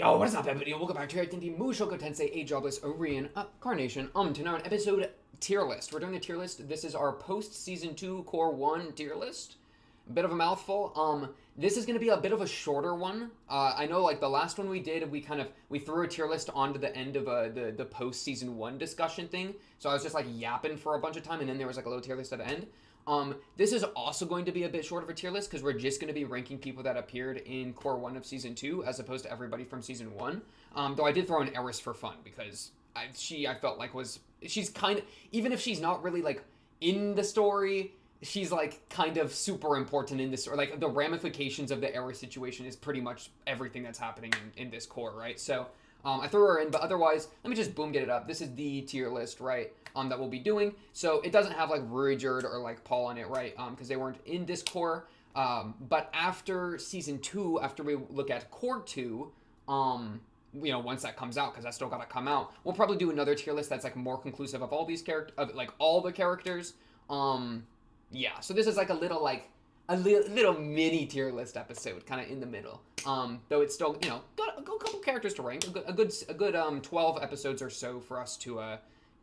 Yo, what is up, everybody? Welcome back to the Mushoku Tensei, a jobless Orion Carnation. Tonight on episode tier list. We're doing a tier list. This is our post-season 2 Core 1 tier list. A bit of a mouthful. This is going to be a bit of a shorter one. I know, like, the last one we did, we threw a tier list onto the end of the post-season 1 discussion thing. So I was just, like, yapping for a bunch of time, and then there was, like, a little tier list at the end. This is also going to be a bit short of a tier list because we're just going to be ranking people that appeared in Core 1 of Season 2 as opposed to everybody from Season 1. Though I did throw in Eris for fun because I felt like she's kind of, even if she's not really like in the story, she's like kind of super important in this, or like the ramifications of the Eris situation is pretty much everything that's happening in this core, right? So I threw her in, but otherwise, let me just boom get it up. This is the tier list, right? That we'll be doing. So it doesn't have like Ruijerd or like Paul on it, right? Because they weren't in this core. But after season 2, after we look at core 2, once that comes out, because that's still gotta come out, we'll probably do another tier list that's like more conclusive of all these characters, of like all the characters. Yeah. So this is like a little mini tier list episode, kind of in the middle. Though it's still got a couple characters to rank, a good 12 episodes or so for us to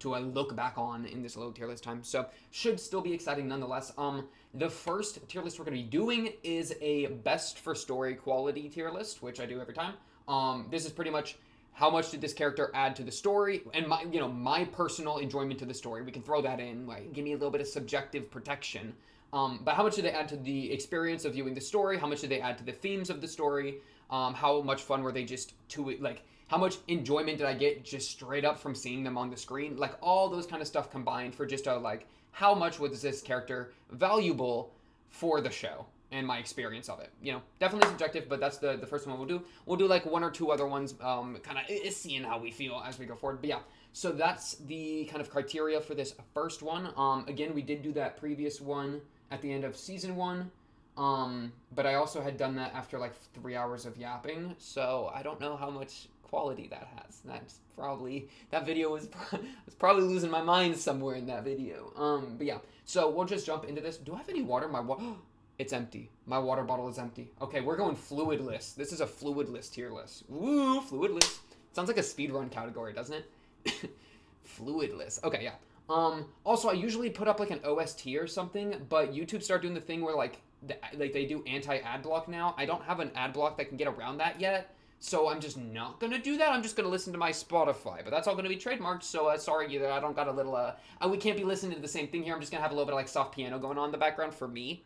look back on in this little tier list time. So should still be exciting nonetheless. The first tier list we're going to be doing is a best for story quality tier list, which I do every time. This is pretty much how much did this character add to the story, and my personal enjoyment to the story. We can throw that in, like give me a little bit of subjective protection. But how much did they add to the experience of viewing the story? How much did they add to the themes of the story? How much fun were they just to like? How much enjoyment did I get just straight up from seeing them on the screen? Like all those kind of stuff combined for just how much was this character valuable for the show and my experience of it? Definitely subjective, but that's the first one we'll do. We'll do like one or two other ones, kind of seeing how we feel as we go forward. But yeah, so that's the kind of criteria for this first one. Again, we did do that previous one at the end of season 1. But I also had done that after like 3 hours of yapping, so I don't know how much quality that has. That video was probably losing my mind somewhere in that video. But yeah, so we'll just jump into this. Do I have any water? It's empty. My water bottle is empty. Okay, we're going fluidless. This is a fluidless tier list. Woo, fluidless. Sounds like a speedrun category, doesn't it? Fluidless. Okay, yeah. Also, I usually put up like an OST or something, but YouTube started doing the thing where like they do anti-ad block now. I don't have an ad block that can get around that yet, so I'm just not gonna do that. I'm just gonna listen to my Spotify, but that's all gonna be trademarked. So sorry, either I don't got a little we can't be listening to the same thing here. I'm just gonna have a little bit of like soft piano going on in the background for me.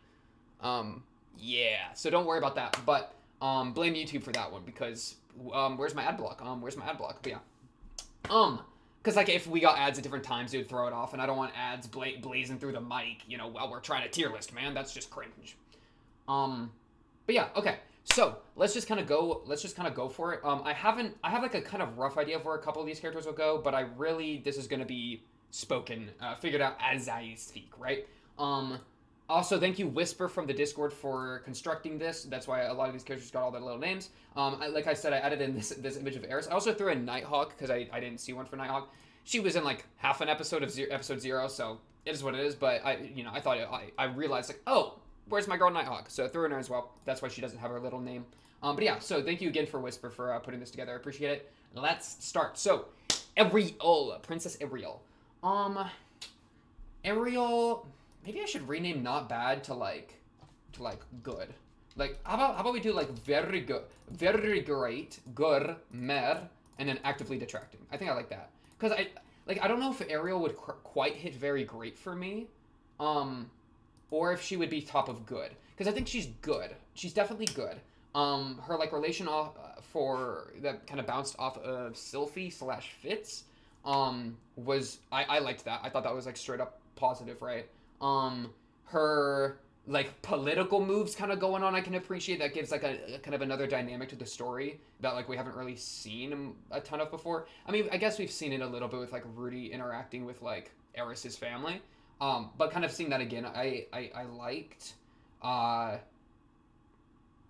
Yeah. So don't worry about that. But blame YouTube for that one because where's my ad block? But yeah. Because like if we got ads at different times, it would throw it off, and I don't want ads blazing through the mic, while we're trying to tier list, man. That's just cringe. But yeah, okay. So let's just kind of go for it. I have like a kind of rough idea of where a couple of these characters will go, but this is gonna be figured out as I speak, right? Also, thank you, Whisper from the Discord, for constructing this. That's why a lot of these characters got all their little names. Like I said, I added in this image of Eris. I also threw in Nighthawk because I didn't see one for Nighthawk. She was in like half an episode of episode 0, so it is what it is. But I realized like, oh, where's my girl Nighthawk? So I threw in her as well. That's why she doesn't have her little name. But yeah, so thank you again for Whisper for putting this together. I appreciate it. Let's start. So, Princess Ariel. Ariel. Maybe I should rename not bad to good. Like how about we do like very good, very great, good, mer, and then actively detracting. I think I like that because I don't know if Ariel would quite hit very great for me, or if she would be top of good because I think she's good. She's definitely good. Her like relation for that kind of bounced off of Sylphie / Fitz, was I liked that. I thought that was like straight up positive, right? Her like political moves kind of going on, I can appreciate. That gives like a kind of another dynamic to the story that like we haven't really seen a ton of before. I mean, I guess we've seen it a little bit with like Rudy interacting with like Eris's family, but kind of seeing that again, I liked.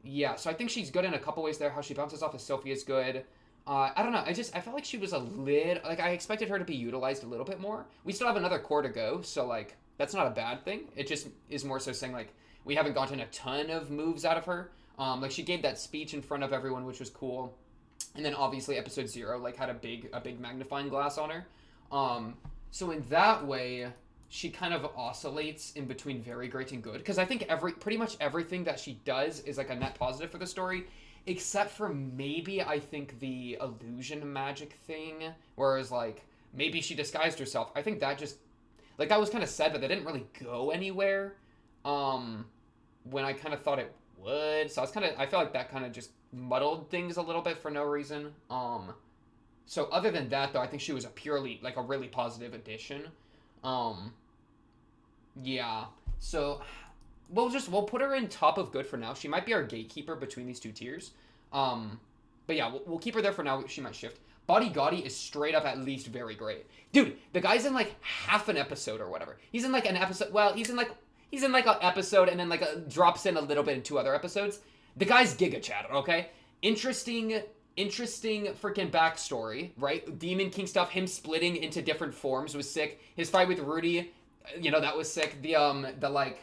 Yeah, so I think she's good in a couple ways there. How she bounces off of Sophie is good. I don't know. I felt like she was a little like I expected her to be utilized a little bit more. We still have another core to go, so like that's not a bad thing. It just is more so saying like we haven't gotten a ton of moves out of her. Like she gave that speech in front of everyone, which was cool. And then obviously episode 0 like had a big magnifying glass on her. So in that way, she kind of oscillates in between very great and good, because I think pretty much everything that she does is like a net positive for the story, except for maybe I think the illusion magic thing, whereas like maybe she disguised herself. I think that just like that was kind of sad, but that didn't really go anywhere. When I kind of thought it would, so I feel like that kind of just muddled things a little bit for no reason. So other than that, though, I think she was a really positive addition. Um, yeah. So we'll put her in top of good for now. She might be our gatekeeper between these two tiers. But yeah, we'll keep her there for now. She might shift. Body Gotti is straight up at least very great. Dude, the guy's in like half an episode or whatever. He's in like an episode. Well, he's in like an episode and then drops in a little bit in 2 other episodes. The guy's Giga Chad, okay? Interesting freaking backstory, right? Demon King stuff, him splitting into different forms was sick. His fight with Rudy, that was sick. The like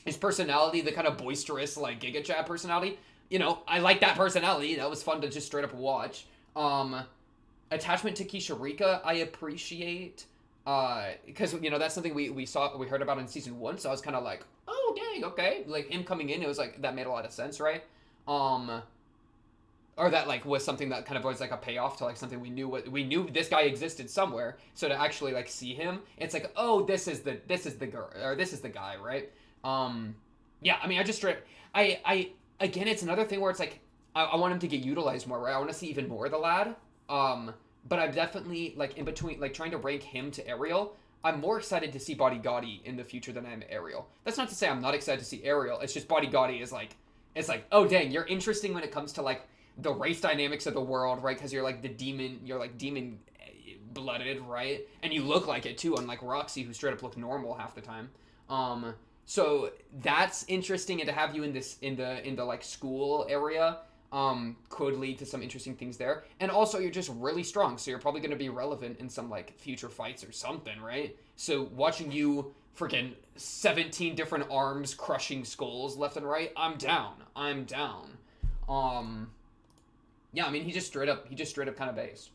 his personality, the kind of boisterous like Giga Chad personality. I like that personality. That was fun to just straight up watch. Attachment to Kisharika, I appreciate. Because that's something we heard about in season 1, so I was kind of like, oh dang, okay, like him coming in, it was like that made a lot of sense, right? Or that like was something that kind of was like a payoff to like something we knew this guy existed somewhere, so to actually like see him, it's like, oh, this is the girl, or this is the guy, right? Yeah, I mean, I again, it's another thing where it's like I want him to get utilized more, right? I want to see even more of the lad. But I'm definitely, like, in between, like, trying to rank him to Ariel. I'm more excited to see Body Gotti in the future than I am Ariel. That's not to say I'm not excited to see Ariel. It's just Body Gotti is, like, it's like, oh, dang, you're interesting when it comes to, like, the race dynamics of the world, right? Because you're, like, demon-blooded, right? And you look like it, too, unlike Roxy, who straight up looked normal half the time. So that's interesting, and to have you in the like, school area could lead to some interesting things there. And also, you're just really strong, so you're probably going to be relevant in some, like, future fights or something, right? So watching you freaking 17 different arms crushing skulls left and right, I'm down. Yeah, I mean, he just straight up kind of based.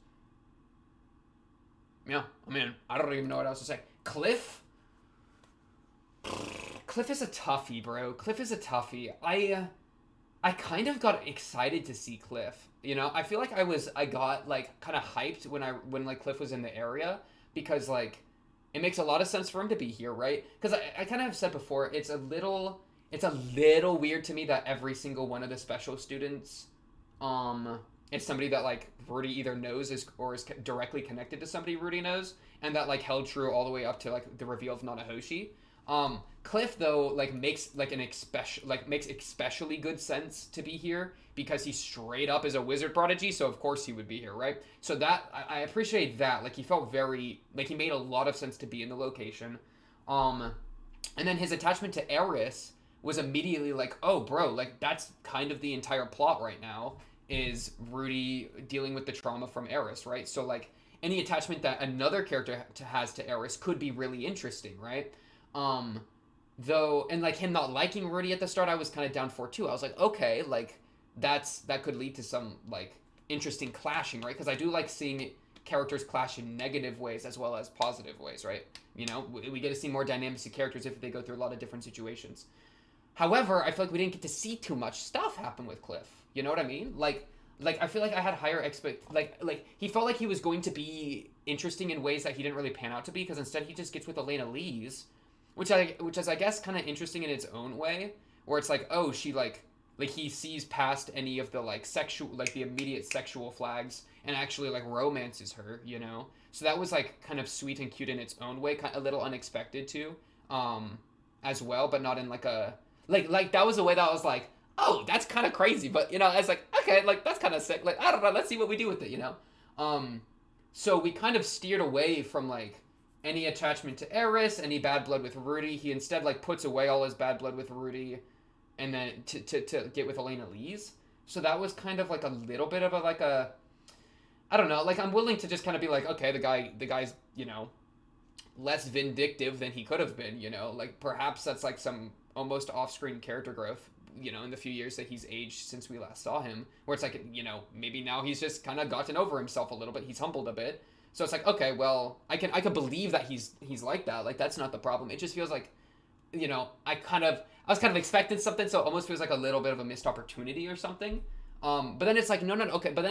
Yeah, I mean, I don't even know what else to say. Cliff is a toughie, bro. Cliff is a toughie. I kind of got excited to see Cliff. I feel like I got like kind of hyped when like Cliff was in the area, because like it makes a lot of sense for him to be here, right? Because I kind of have said before, it's a little weird to me that every single one of the special students is somebody that like Rudy either knows or is directly connected to somebody Rudy knows, and that like held true all the way up to like the reveal of Nanahoshi. Cliff though makes especially good sense to be here because he straight up is a wizard prodigy, so of course he would be here, right? So that I appreciate that. Like he felt very like he made a lot of sense to be in the location. And then his attachment to Eris was immediately like, oh bro, like that's kind of the entire plot right now, is Rudy dealing with the trauma from Eris, right? So like any attachment that another character has to Eris could be really interesting, right? Though, and like him not liking Rudy at the start, I was kind of down for too. I was like, okay, like that could lead to some like interesting clashing, right? Because I do like seeing characters clash in negative ways as well as positive ways, right? We get to see more dynamics of characters if they go through a lot of different situations. However, I feel like we didn't get to see too much stuff happen with Cliff. You know what I mean? Like I feel like I had higher like he felt like he was going to be interesting in ways that he didn't really pan out to be, because instead he just gets with Elena Lees. Which is I guess kind of interesting in its own way, where it's like, oh, she like he sees past any of the like sexual, like the immediate sexual flags, and actually like romances her, So that was like kind of sweet and cute in its own way, kind of a little unexpected too, as well, but not in like a like that was a way that I was like, oh, that's kind of crazy, but I was like, okay, like that's kind of sick, like I don't know, let's see what we do with it, So we kind of steered away from like any attachment to Eris, any bad blood with Rudy. He instead like puts away all his bad blood with Rudy, and then to get with Elena Lees. So that was kind of like a little bit of a I don't know, like I'm willing to just kind of be like, okay, the guy's less vindictive than he could have been, like perhaps that's like some almost off-screen character growth in the few years that he's aged since we last saw him, where it's like, maybe now he's just kind of gotten over himself a little bit. He's humbled a bit. So it's like, okay, well, I can believe that he's like that. Like, that's not the problem. It just feels like, I was kind of expecting something, so it almost feels like a little bit of a missed opportunity or something. But then it's like, no, okay. But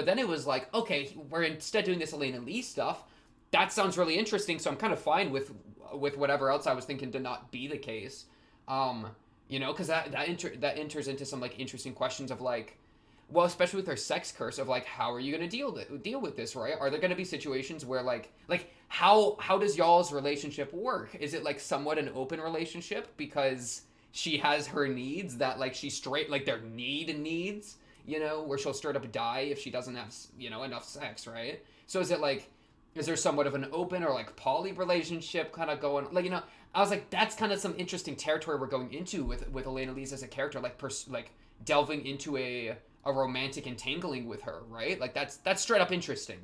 then it was like, okay, we're instead doing this Elena Lee stuff. That sounds really interesting. So I'm kind of fine with whatever else I was thinking to not be the case. Because that enters into some like interesting questions of like, well, especially with her sex curse of like, how are you gonna deal with this, right? Are there gonna be situations where like how does y'all's relationship work? Is it like somewhat an open relationship because she has her needs that like she's straight, like they're needs, where she'll straight up die if she doesn't have enough sex, right? So is there somewhat of an open or like poly relationship kind of going, like, I was like, that's kind of some interesting territory we're going into with Elena Lees as a character, like delving into a romantic entangling with her, right? Like that's straight up interesting,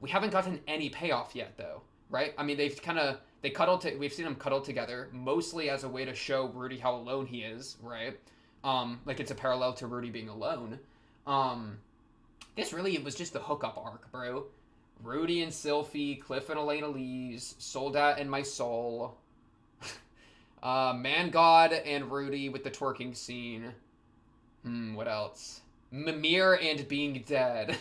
we haven't gotten any payoff yet though, right? I mean, we've seen them cuddle together mostly as a way to show Rudy how alone he is, right? Like it's a parallel to Rudy being alone. This really, it was just the hookup arc, bro. Rudy and Sylphie, Cliff and Elena Lees, Soldat and My Soul, Man God and Rudy with the twerking scene. What else? Mimir and Being Dead.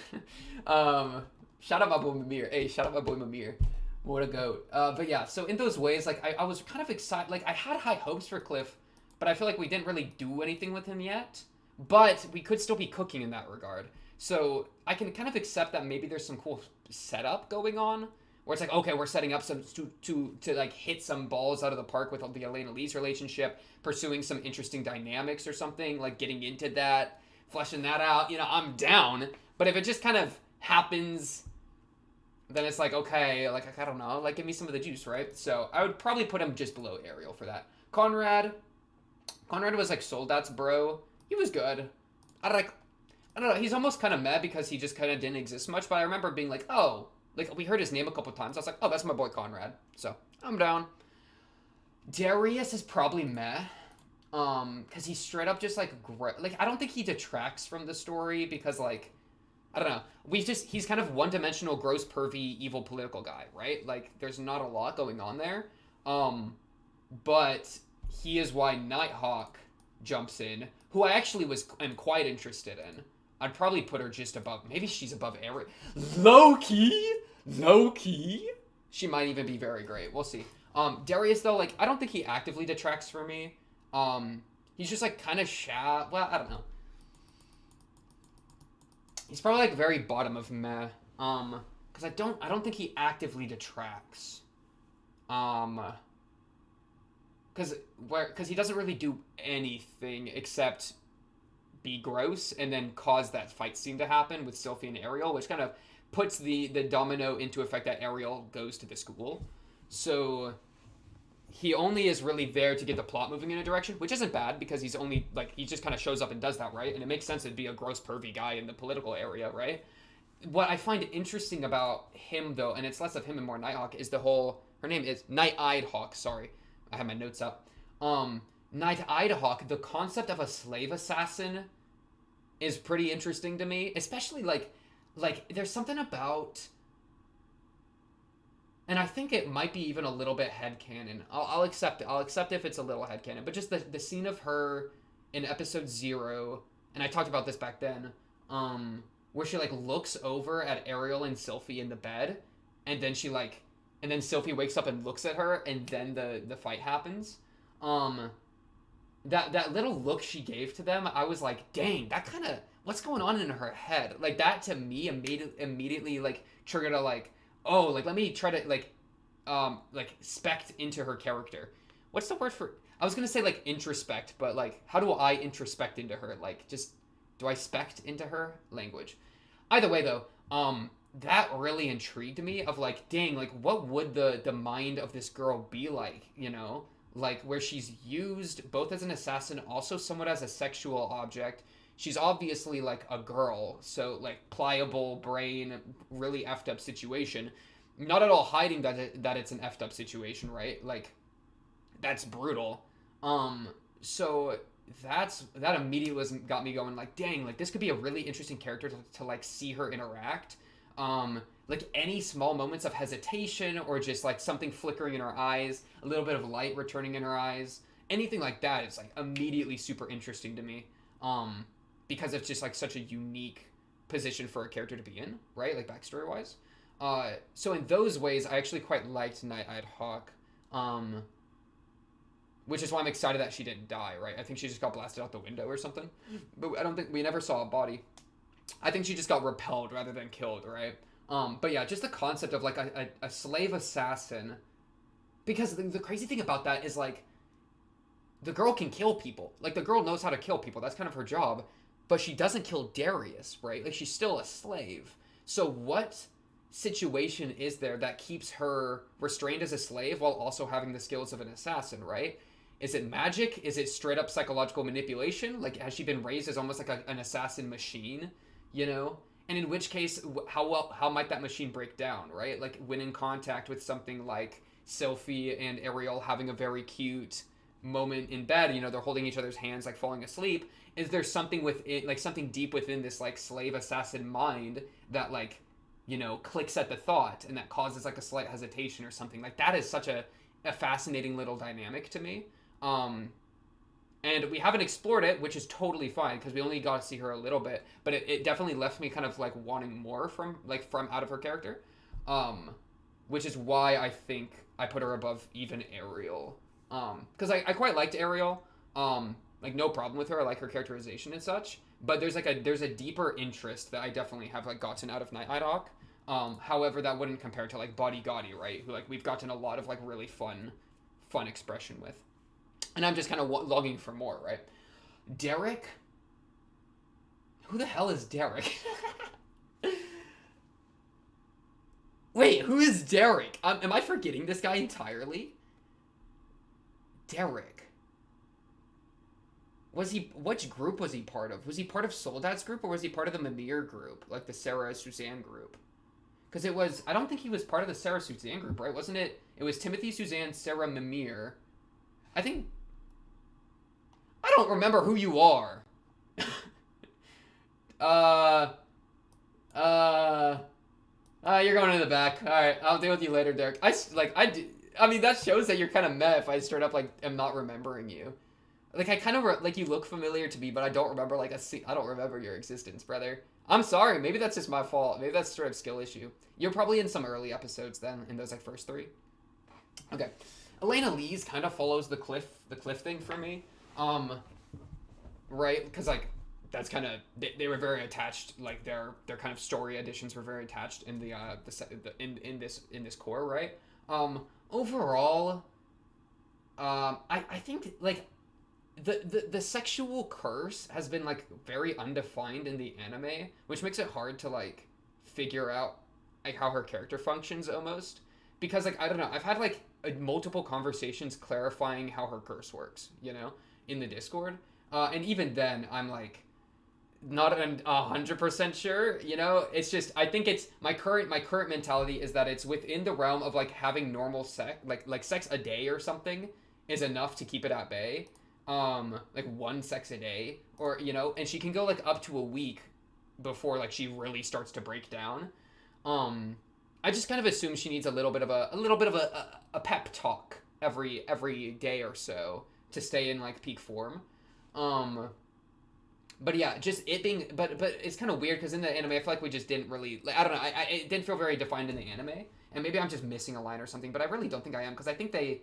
Shout out my boy Mimir. Hey, shout out my boy Mimir. What a goat. But yeah, so in those ways, like, I was kind of excited. Like, I had high hopes for Cliff, but I feel like we didn't really do anything with him yet. But we could still be cooking in that regard. So I can kind of accept that maybe there's some cool setup going on, where it's like, okay, we're setting up some to like hit some balls out of the park with the Elena Lee's relationship, pursuing some interesting dynamics or something, like getting into that, fleshing that out. I'm down. But if it just kind of happens, then it's like, okay, like I don't know, like give me some of the juice, right? So I would probably put him just below Ariel for that. Conrad was like Soldat's bro. He was good. I don't know, he's almost kind of meh because he just kind of didn't exist much, but I remember being like, oh, like we heard his name a couple times. I was like, oh, that's my boy Conrad. So I'm down. Darius is probably meh. Because he's straight up just like I don't think he detracts from the story because like, I don't know. He's kind of one-dimensional, gross, pervy, evil political guy, right? Like there's not a lot going on there. But he is why Nighthawk jumps in, who I actually am quite interested in. I'd probably put her just above. Maybe she's above Ariel. Low key. She might even be very great. We'll see. Darius though, like I don't think he actively detracts from me. He's just like kind of well, I don't know. He's probably like very bottom of meh. Because I don't think he actively detracts. Because he doesn't really do anything except be gross and then cause that fight scene to happen with Sylphie and Ariel, which kind of puts the domino into effect that Ariel goes to the school. So he only is really there to get the plot moving in a direction, which isn't bad because he's only like he just kind of shows up and does that, right? And it makes sense to be a gross pervy guy in the political area, right? What I find interesting about him though, and it's less of him and more Nighthawk, is her name is Night-Eyed Hawk, sorry. I have my notes up. Night-Eyed Hawk, the concept of a slave assassin is pretty interesting to me, especially like there's something about, and I think it might be even a little bit headcanon. I'll accept it. I'll accept if it's a little headcanon, but just the scene of her in episode 0, and I talked about this back then, where she like looks over at Ariel and Sylphie in the bed, and then and then Sylphie wakes up and looks at her, and then the fight happens. That little look she gave to them, I was like, dang, that kind of, what's going on in her head? Like, that to me immediately like triggered a like, oh, like let me try to like spect into her character. What's the word for? I was gonna say like introspect, but like, how do I introspect into her? Like, just do I spect into her? Language. Either way, though, that really intrigued me. Of like, dang, like what would the mind of this girl be like? Like where she's used both as an assassin, also somewhat as a sexual object. She's obviously like a girl, so like pliable brain, really effed up situation. Not at all hiding that it's an effed up situation, right? Like that's brutal. So that immediately got me going, like, dang, like this could be a really interesting character to like see her interact. Like any small moments of hesitation or just like something flickering in her eyes, a little bit of light returning in her eyes, anything like that is like immediately super interesting to me. Because it's just like such a unique position for a character to be in, right? Like backstory wise. So in those ways, I actually quite liked Night-Eyed Hawk. Which is why I'm excited that she didn't die, right? I think she just got blasted out the window or something. But I don't think we never saw a body. I think she just got repelled rather than killed, right? But yeah, just the concept of like a slave assassin. Because the crazy thing about that is like, the girl can kill people. Like the girl knows how to kill people. That's kind of her job. But she doesn't kill Darius, right? Like she's still a slave. So what situation is there that keeps her restrained as a slave while also having the skills of an assassin, right? Is it magic? Is it straight up psychological manipulation? Like, has she been raised as almost like an assassin machine, you know? And in which case, how might that machine break down, right? Like, when in contact with something like Sylphie and Ariel having a very cute moment in bed, you know, they're holding each other's hands, like, falling asleep. Is there something within, like, something deep within this, like, slave assassin mind that, like, you know, clicks at the thought and that causes, like, a slight hesitation or something? Like, that is such a fascinating little dynamic to me. And we haven't explored it, which is totally fine because we only got to see her a little bit, but it definitely left me kind of like wanting more from out of her character, which is why I think I put her above even Ariel, because I quite liked Ariel, like no problem with her. I like her characterization and such, but there's a deeper interest that I definitely have like gotten out of Night-Eyed Hawk. However, that wouldn't compare to like Body Gotti, right? Who like we've gotten a lot of like really fun expression with. And I'm just kind of longing for more, right? Derek? Who the hell is Derek? Wait, who is Derek? Am I forgetting this guy entirely? Derek. Which group was he part of? Was he part of Soldad's group or was he part of the Mimir group? Like the Sarah Suzanne group? Because I don't think he was part of the Sarah Suzanne group, right? Wasn't it? It was Timothy, Suzanne, Sarah, Mimir. I think... I don't remember who you are. You're going in the back. All right, I'll deal with you later, Derek. I mean, that shows that you're kind of meh if I straight up like am not remembering you. Like I kind of like you look familiar to me, but I don't remember I don't remember your existence, brother. I'm sorry. Maybe that's just my fault. Maybe that's straight up skill issue. You're probably in some early episodes then, in those like first 3. Okay. Elena Lee's kind of follows the cliff thing for me. Right? Because like that's kind of they were very attached. Like their kind of story additions were very attached in in this core, right? Overall, I think like the sexual curse has been like very undefined in the anime, which makes it hard to like figure out like how her character functions almost. Because like I don't know, I've had like multiple conversations clarifying how her curse works, you know, in the Discord, and even then I'm like not 100% sure, you know. It's just I think it's my current mentality is that it's within the realm of like having normal sex, like sex a day or something is enough to keep it at bay, like 1 sex a day, or you know, and she can go like up to a week before like she really starts to break down. I just kind of assume she needs a little bit of a pep talk every day or so to stay in like peak form. But yeah, just it being but it's kind of weird because in the anime I feel like we just didn't really like, I don't know, it didn't feel very defined in the anime, and maybe I'm just missing a line or something, but I really don't think I am because I think they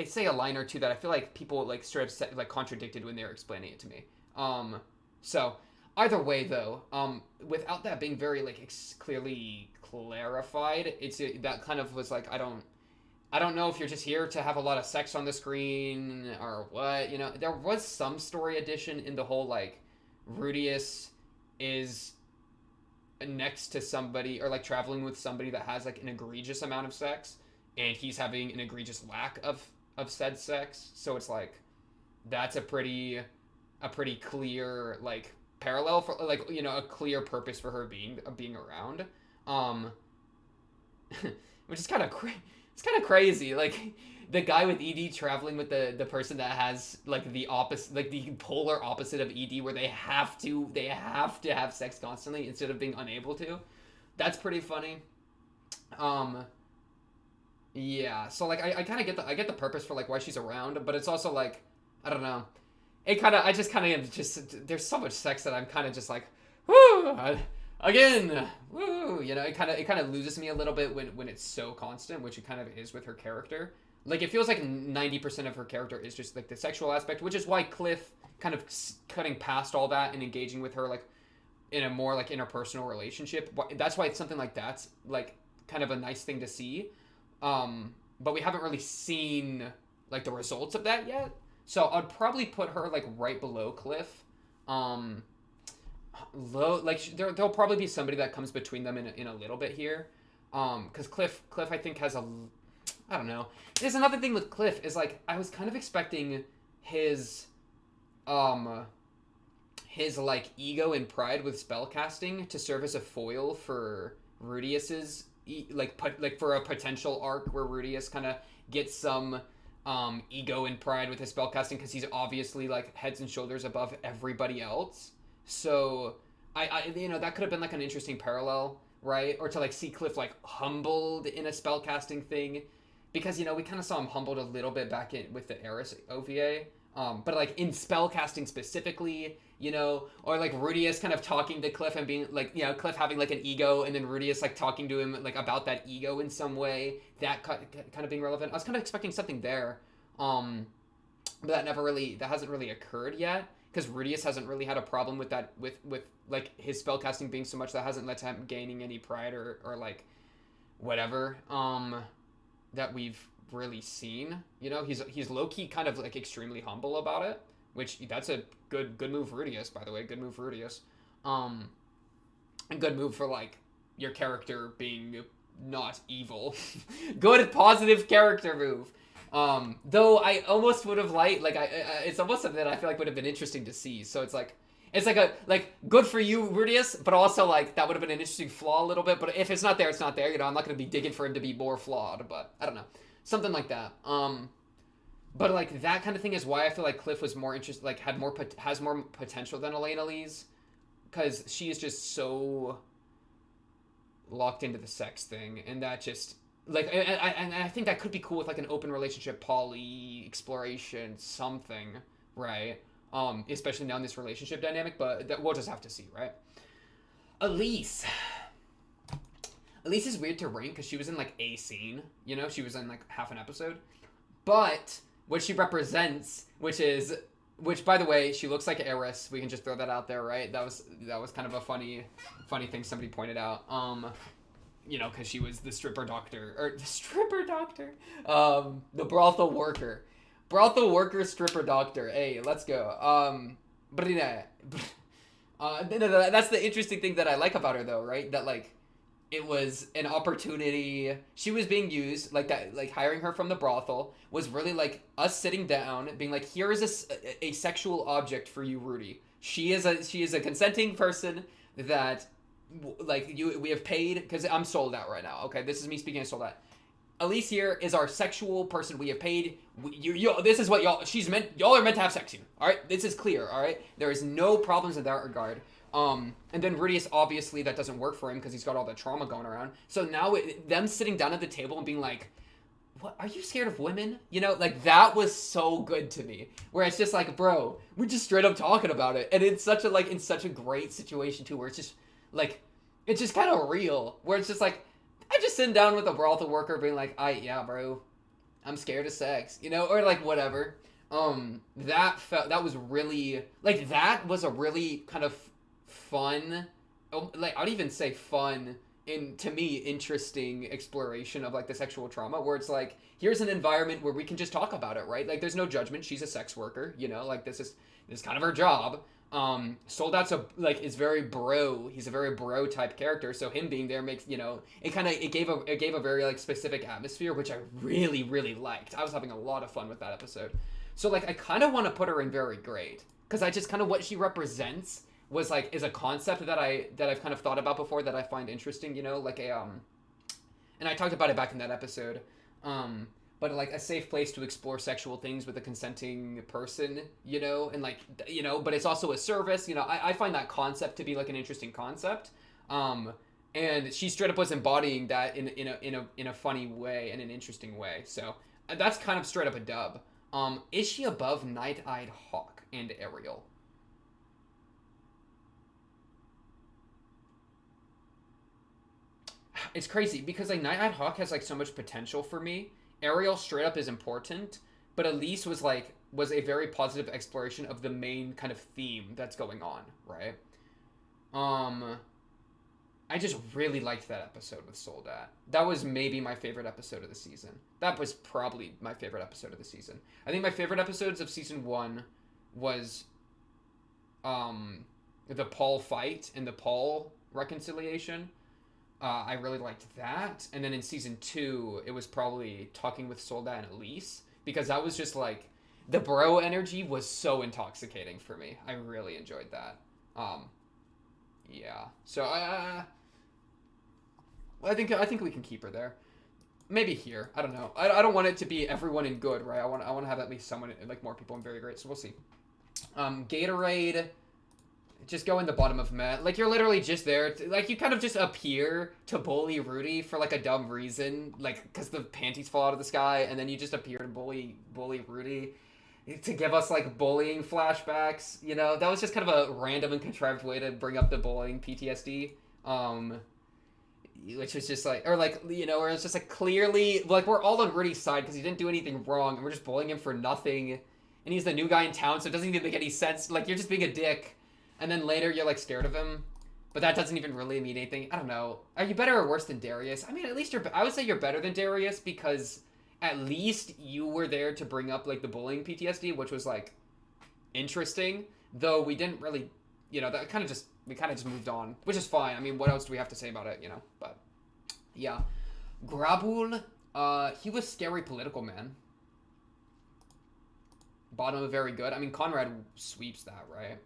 say a line or two that I feel like people like straight up like contradicted when they were explaining it to me. So either way, though, without that being very like clearly clarified, that kind of was like I don't know if you're just here to have a lot of sex on the screen or what. You know, there was some story addition in the whole like Rudius is next to somebody or like traveling with somebody that has like an egregious amount of sex, and he's having an egregious lack of said sex. So it's like that's a pretty clear like parallel for like, you know, a clear purpose for her being around, which is kind of it's kind of crazy. Like the guy with ED traveling with the person that has like the opposite, like the polar opposite of ED, where they have to have sex constantly instead of being unable to. That's pretty funny. Um, yeah. So like I kind of get the purpose for like why she's around, but it's also like I don't know. I just kind of just there's so much sex that I'm kind of just like, whoo, again, woo. It kind of loses me a little bit when it's so constant, which it kind of is with her character. Like it feels like 90% of her character is just like the sexual aspect, which is why Cliff kind of cutting past all that and engaging with her like in a more like interpersonal relationship. That's why it's something like that's like kind of a nice thing to see. But we haven't really seen like the results of that yet. So I'd probably put her like right below Cliff. Low like there'll probably be somebody that comes between them in a little bit here. Because Cliff I think has a I don't know. There's another thing with Cliff is like I was kind of expecting his like ego and pride with spellcasting to serve as a foil for Rudius's like for a potential arc where Rudius kind of gets some ego and pride with his spellcasting because he's obviously like heads and shoulders above everybody else. So I that could have been like an interesting parallel, right? Or to like see Cliff like humbled in a spellcasting thing, because we kind of saw him humbled a little bit back in with the Eris OVA. But like in spellcasting specifically, or like Rudius kind of talking to Cliff and being like, Cliff having like an ego, and then Rudius like talking to him like about that ego in some way, that kind of being relevant. I was kind of expecting something there, but that hasn't really occurred yet, because Rudius hasn't really had a problem with that with like his spellcasting being so much that hasn't led to him gaining any pride or like whatever that we've really seen. He's low-key kind of like extremely humble about it, which that's a good move, Rudius, by the way. Good move, Rudius. And good move for like your character being not evil. Good positive character move. Though I almost would have liked like it's almost something that I feel like would have been interesting to see. So it's like a good for you, Rudius, but also like that would have been an interesting flaw a little bit. But if it's not there, it's not there. I'm not going to be digging for him to be more flawed, but I don't know. Something like that. But like that kind of thing is why I feel like Cliff was more interested, like has more potential than Elena Lee's, because she is just so locked into the sex thing, and that just like and I think that could be cool with like an open relationship, poly exploration, something, right? Especially now in this relationship dynamic, but we'll just have to see, right? Elise is weird to rank because she was in like a scene, she was in like half an episode, but what she represents, which by the way, she looks like Eris. We can just throw that out there, right? That was kind of a funny thing somebody pointed out. Because she was the stripper doctor, the brothel worker, stripper doctor. Hey, let's go. But yeah, that's the interesting thing that I like about her, though, right? That like it was an opportunity. She was being used like that, like hiring her from the brothel was really like us sitting down, being like, here is a sexual object for you, Rudy. She is a consenting person that like we have paid, because I'm sold out right now. Okay, this is me speaking as sold out. Elise here is our sexual person. We have paid. This is what y'all. Y'all are meant to have sex here. All right, this is clear. All right, there is no problems in that regard. And then Rudius, obviously that doesn't work for him because he's got all the trauma going around. So now them sitting down at the table and being like, "What? Are you scared of women?" Like that was so good to me. Where it's just like, bro, we're just straight up talking about it, and it's such a great situation too, where it's just like, it's just kind of real. Where it's just like, I'm just sitting down with a brothel worker being like, yeah, bro, I'm scared of sex, or like whatever. That was really like, that was a really kind of fun, like I'd even say fun, and to me interesting exploration of like the sexual trauma, where it's like, here's an environment where we can just talk about it, right? Like there's no judgment. She's a sex worker, like this is kind of her job. Soldat's is very bro. He's a very bro type character, so him being there makes, it gave a very like specific atmosphere, which I really, really liked. I was having a lot of fun with that episode. So like I kind of want to put her in very great, because I just kind of, what she represents was like, is a concept that I've kind of thought about before, that I find interesting, like and I talked about it back in that episode, But like a safe place to explore sexual things with a consenting person, and like, but it's also a service. I find that concept to be like an interesting concept. Um, and she straight up was embodying that in a funny way and an interesting way. So that's kind of straight up a dub. Is she above Night-Eyed Hawk and Ariel? It's crazy because like Night-Eyed Hawk has like so much potential for me. Ariel straight up is important, but Elise was a very positive exploration of the main kind of theme that's going on, right? Um, I just really liked that episode with Soldat. That was maybe my favorite episode of the season. That was probably my favorite episode of the season. I think my favorite episodes of season 1 was the Paul fight and the Paul reconciliation. I really liked that. And then in season 2, it was probably talking with Soldat and Elise, because that was just like the bro energy was so intoxicating for me. I really enjoyed that. Yeah. So I think we can keep her there. Maybe here. I don't know. I don't want it to be everyone in good, right? I want to have at least someone, like more people in very great. So we'll see. Gatorade. Just go in the bottom of meh. Like, you're literally just there. Like, you kind of just appear to bully Rudy for, like, a dumb reason. Like, because the panties fall out of the sky. And then you just appear to bully Rudy. To give us, like, bullying flashbacks. That was just kind of a random and contrived way to bring up the bullying PTSD. Which was just, like... Or, like, where it's just, like, clearly... Like, we're all on Rudy's side because he didn't do anything wrong. And we're just bullying him for nothing. And he's the new guy in town, so it doesn't even make any sense. Like, you're just being a dick. And then later you're like scared of him, but that doesn't even really mean anything. I don't know. Are you better or worse than Darius? I mean, at least I would say you're better than Darius because at least you were there to bring up like the bullying PTSD, which was like interesting. Though we didn't really, that we kind of just moved on, which is fine. I mean, what else do we have to say about it? But yeah, Grabul, he was scary political man. Bottom of very good. I mean, Conrad sweeps that, right?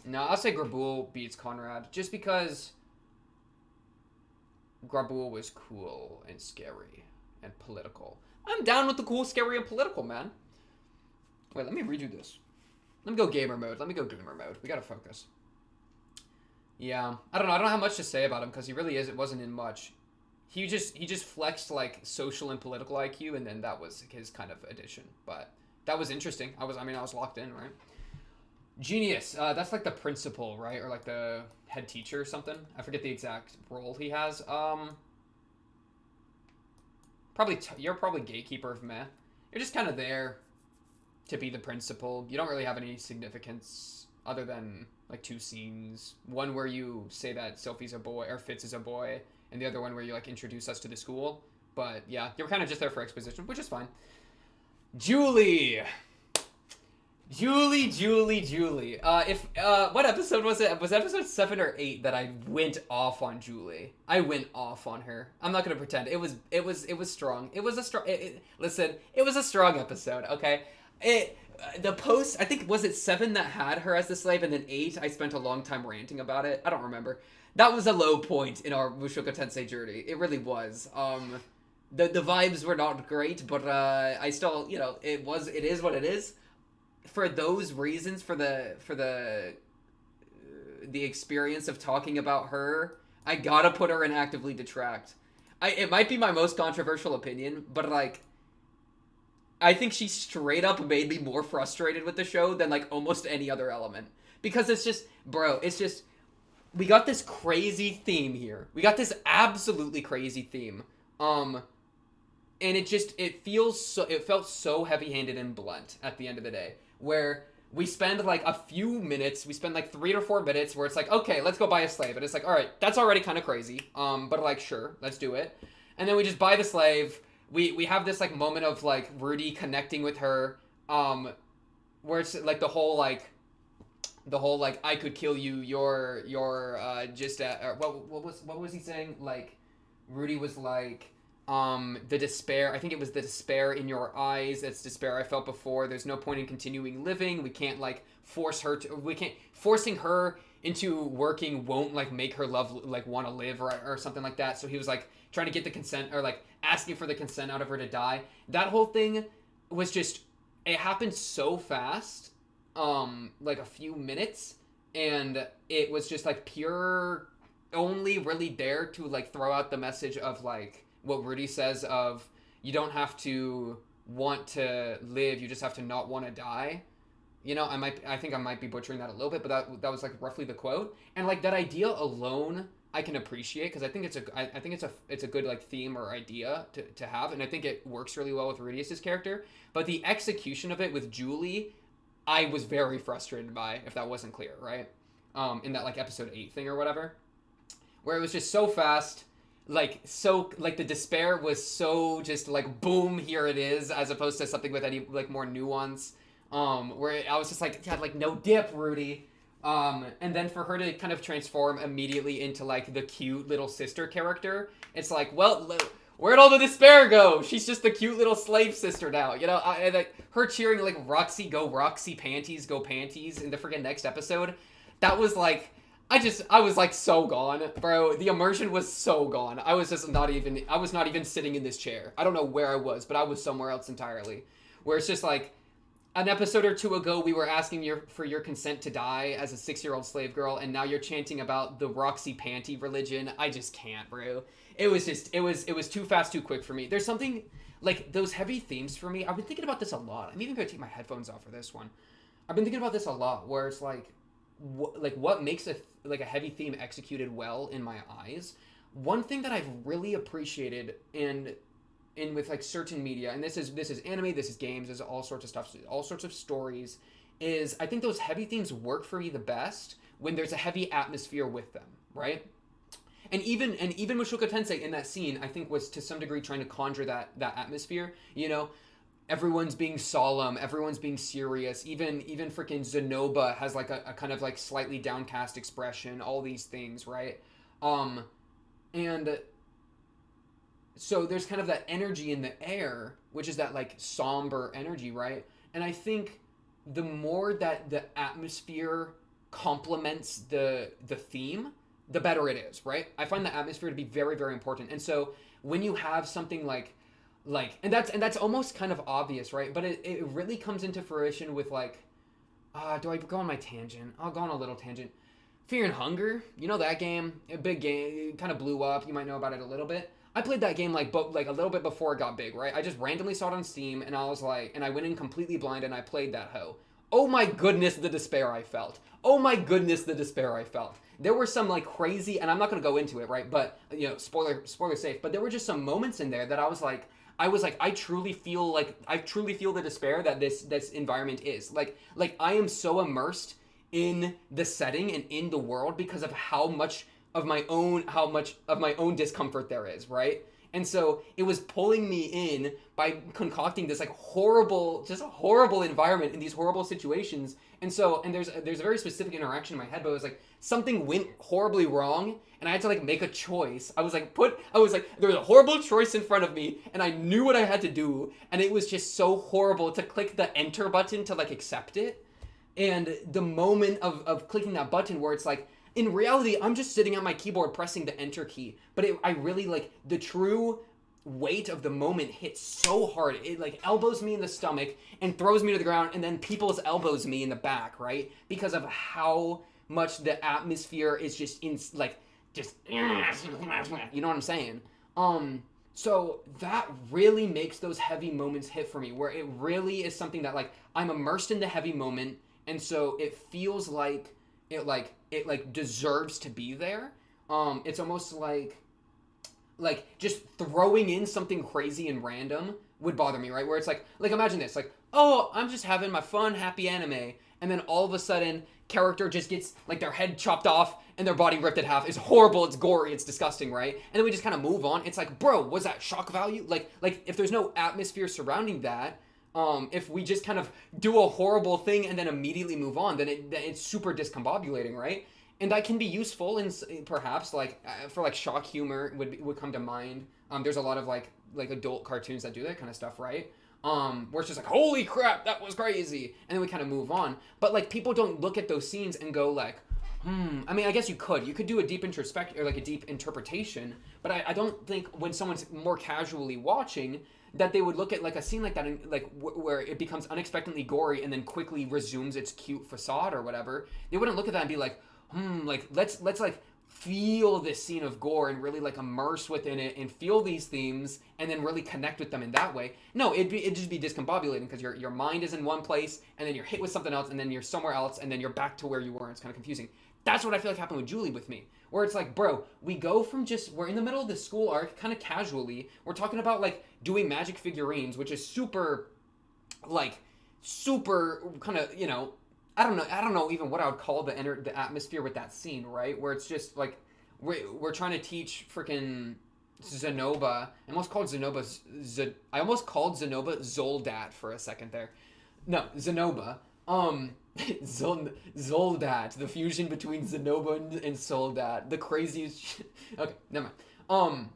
No, I'll say Grabul beats Conrad, just because Grabul was cool and scary and political. I'm down with the cool, scary, and political, man. Wait, let me redo this. Let me go gamer mode. We gotta focus. Yeah, I don't know how much to say about him, because he really is. It wasn't in much. He just flexed, like, social and political IQ, and then that was his kind of addition. But that was interesting. I was locked in, right? Genius. That's like the principal, right? Or like the head teacher or something. I forget the exact role he has. You're probably gatekeeper of meh. You're just kind of there to be the principal. You don't really have any significance other than like 2 scenes. One where you say that Sophie's a boy or Fitz is a boy, and the other one where you like introduce us to the school. But yeah, you're kind of just there for exposition, which is fine. Julie. What episode was it? Was episode 7 or 8 that I went off on Julie? I went off on her. I'm not gonna pretend. It was strong. It was a strong. Listen, it was a strong episode. Okay, the post. I think was it 7 that had her as the slave, and then 8. I spent a long time ranting about it. I don't remember. That was a low point in our Mushoku Tensei journey. It really was. The vibes were not great, but I still, it is what it is. For those reasons, for the experience of talking about her, I gotta put her in actively detract. It might be my most controversial opinion, but like, I think she straight up made me more frustrated with the show than like almost any other element. Because it's just, we got this crazy theme here. We got this absolutely crazy theme. And it felt so heavy-handed and blunt at the end of the day. Where we spend like a few minutes, we spend like 3 to 4 minutes where it's like, okay, let's go buy a slave. And it's like, all right, that's already kind of crazy. But like, sure, let's do it. And then we just buy the slave. We have this like moment of like Rudy connecting with her, where it's like the whole like I could kill you. You're just what was he saying? Like Rudy was like, the despair, I think it was the despair in your eyes. That's despair I felt before. There's no point in continuing living. We can't like forcing her into working won't like make her love like want to live or something like that. So he was like trying to get the consent or like asking for the consent out of her to die. That whole thing was just, it happened so fast, like a few minutes, and it was just like pure, only really there to like throw out the message of like what Rudy says of you don't have to want to live, you just have to not want to die. You know, I think I might be butchering that a little bit, but that was like roughly the quote. And like that idea alone, I can appreciate because I think it's a good like theme or idea to have, and I think it works really well with Rudius's character. But the execution of it with Julie, I was very frustrated by, if that wasn't clear, right? In that like episode 8 thing or whatever, where it was just so fast, like the despair was so just like boom, here it is, as opposed to something with any like more nuance. Where I was just like, yeah, like no dip, Rudy. And then for her to kind of transform immediately into like the cute little sister character, it's like, well, where'd all the despair go? She's just the cute little slave sister now, you know? And like her cheering like Roxy, go Roxy, panties, go panties in the freaking next episode. That was like, I was like so gone, bro. The immersion was so gone. I was not even sitting in this chair. I don't know where I was, but I was somewhere else entirely. Where it's just like, an episode or two ago, we were asking for your consent to die as a 6-year-old slave girl, and now you're chanting about the Roxy Panty religion. I just can't, bro. It was too fast, too quick for me. There's something, like, those heavy themes for me, I've been thinking about this a lot. I'm even going to take my headphones off for this one. I've been thinking about this a lot, where it's like, what makes a heavy theme executed well in my eyes? One thing that I've really appreciated in with like certain media, and this is anime, this is games, this is all sorts of stuff, all sorts of stories, is I think those heavy themes work for me the best when there's a heavy atmosphere with them, right? And even Mushoku Tensei in that scene, I think, was to some degree trying to conjure that atmosphere, you know? Everyone's being solemn, everyone's being serious, even freaking Zenoba has like a kind of like slightly downcast expression, all these things, right? And so there's kind of that energy in the air, which is that like somber energy, right? And I think the more that the atmosphere complements the theme, the better it is, right? I find the atmosphere to be very, very important. And so when you have something like and that's almost kind of obvious, right? But it really comes into fruition with like, do I go on my tangent? I'll go on a little tangent. Fear and Hunger, you know that game? A big game, it kind of blew up. You might know about it a little bit. I played that game like a little bit before it got big, right? I just randomly saw it on Steam, and I was like, and I went in completely blind, and I played that hoe. Oh my goodness, the despair I felt. Oh my goodness, the despair I felt. There were some like crazy, and I'm not gonna go into it, right? But you know, spoiler safe. But there were just some moments in there that I was like, I truly feel the despair that this environment is. Like I am so immersed in the setting and in the world because of how much of my own discomfort there is, right? And so it was pulling me in by concocting this like horrible environment in these horrible situations. And there's a very specific interaction in my head, but it was like something went horribly wrong, and I had to like make a choice. I was like there was a horrible choice in front of me, and I knew what I had to do, and it was just so horrible to click the enter button to like accept it. And the moment of clicking that button where it's like, in reality, I'm just sitting at my keyboard pressing the enter key. But I really, like, the true weight of the moment hits so hard. It, like, elbows me in the stomach and throws me to the ground, and then people's elbows me in the back, right? Because of how much the atmosphere is just, you know what I'm saying? So that really makes those heavy moments hit for me, where it really is something that, like, I'm immersed in the heavy moment, and so it feels like it deserves to be there. It's almost like just throwing in something crazy and random would bother me, right? Where it's like imagine this, like, oh, I'm just having my fun, happy anime, and then all of a sudden, character just gets like their head chopped off and their body ripped in half. It's horrible, it's gory, it's disgusting, right? And then we just kind of move on. It's like, bro, was that shock value? Like if there's no atmosphere surrounding that, if we just kind of do a horrible thing and then immediately move on, then it's super discombobulating, right? And that can be useful in perhaps like for like shock humor would come to mind. There's a lot of like adult cartoons that do that kind of stuff, right? Where it's just like, holy crap, that was crazy, and then we kind of move on. But like people don't look at those scenes and go like, I mean, I guess you could. You could do a deep introspect or like a deep interpretation, but I don't think when someone's more casually watching that they would look at like a scene like that and like where it becomes unexpectedly gory and then quickly resumes its cute facade or whatever. They wouldn't look at that and be like, like let's like feel this scene of gore and really like immerse within it and feel these themes and then really connect with them in that way. No, it'd just be discombobulating because your mind is in one place and then you're hit with something else and then you're somewhere else and then you're back to where you were and it's kind of confusing. That's what I feel like happened with Julie with me. Where it's like, bro, we go from we're in the middle of the school arc kind of casually. We're talking about like doing magic figurines, which is super kind of, I don't know even what I would call the atmosphere with that scene, right? Where it's just like we're trying to teach freaking Zenoba. I almost called Zenoba Zoldat for a second there. No, Zenoba. Zoldat, the fusion between Zenoba and Soldat, the craziest shit. Okay, never mind.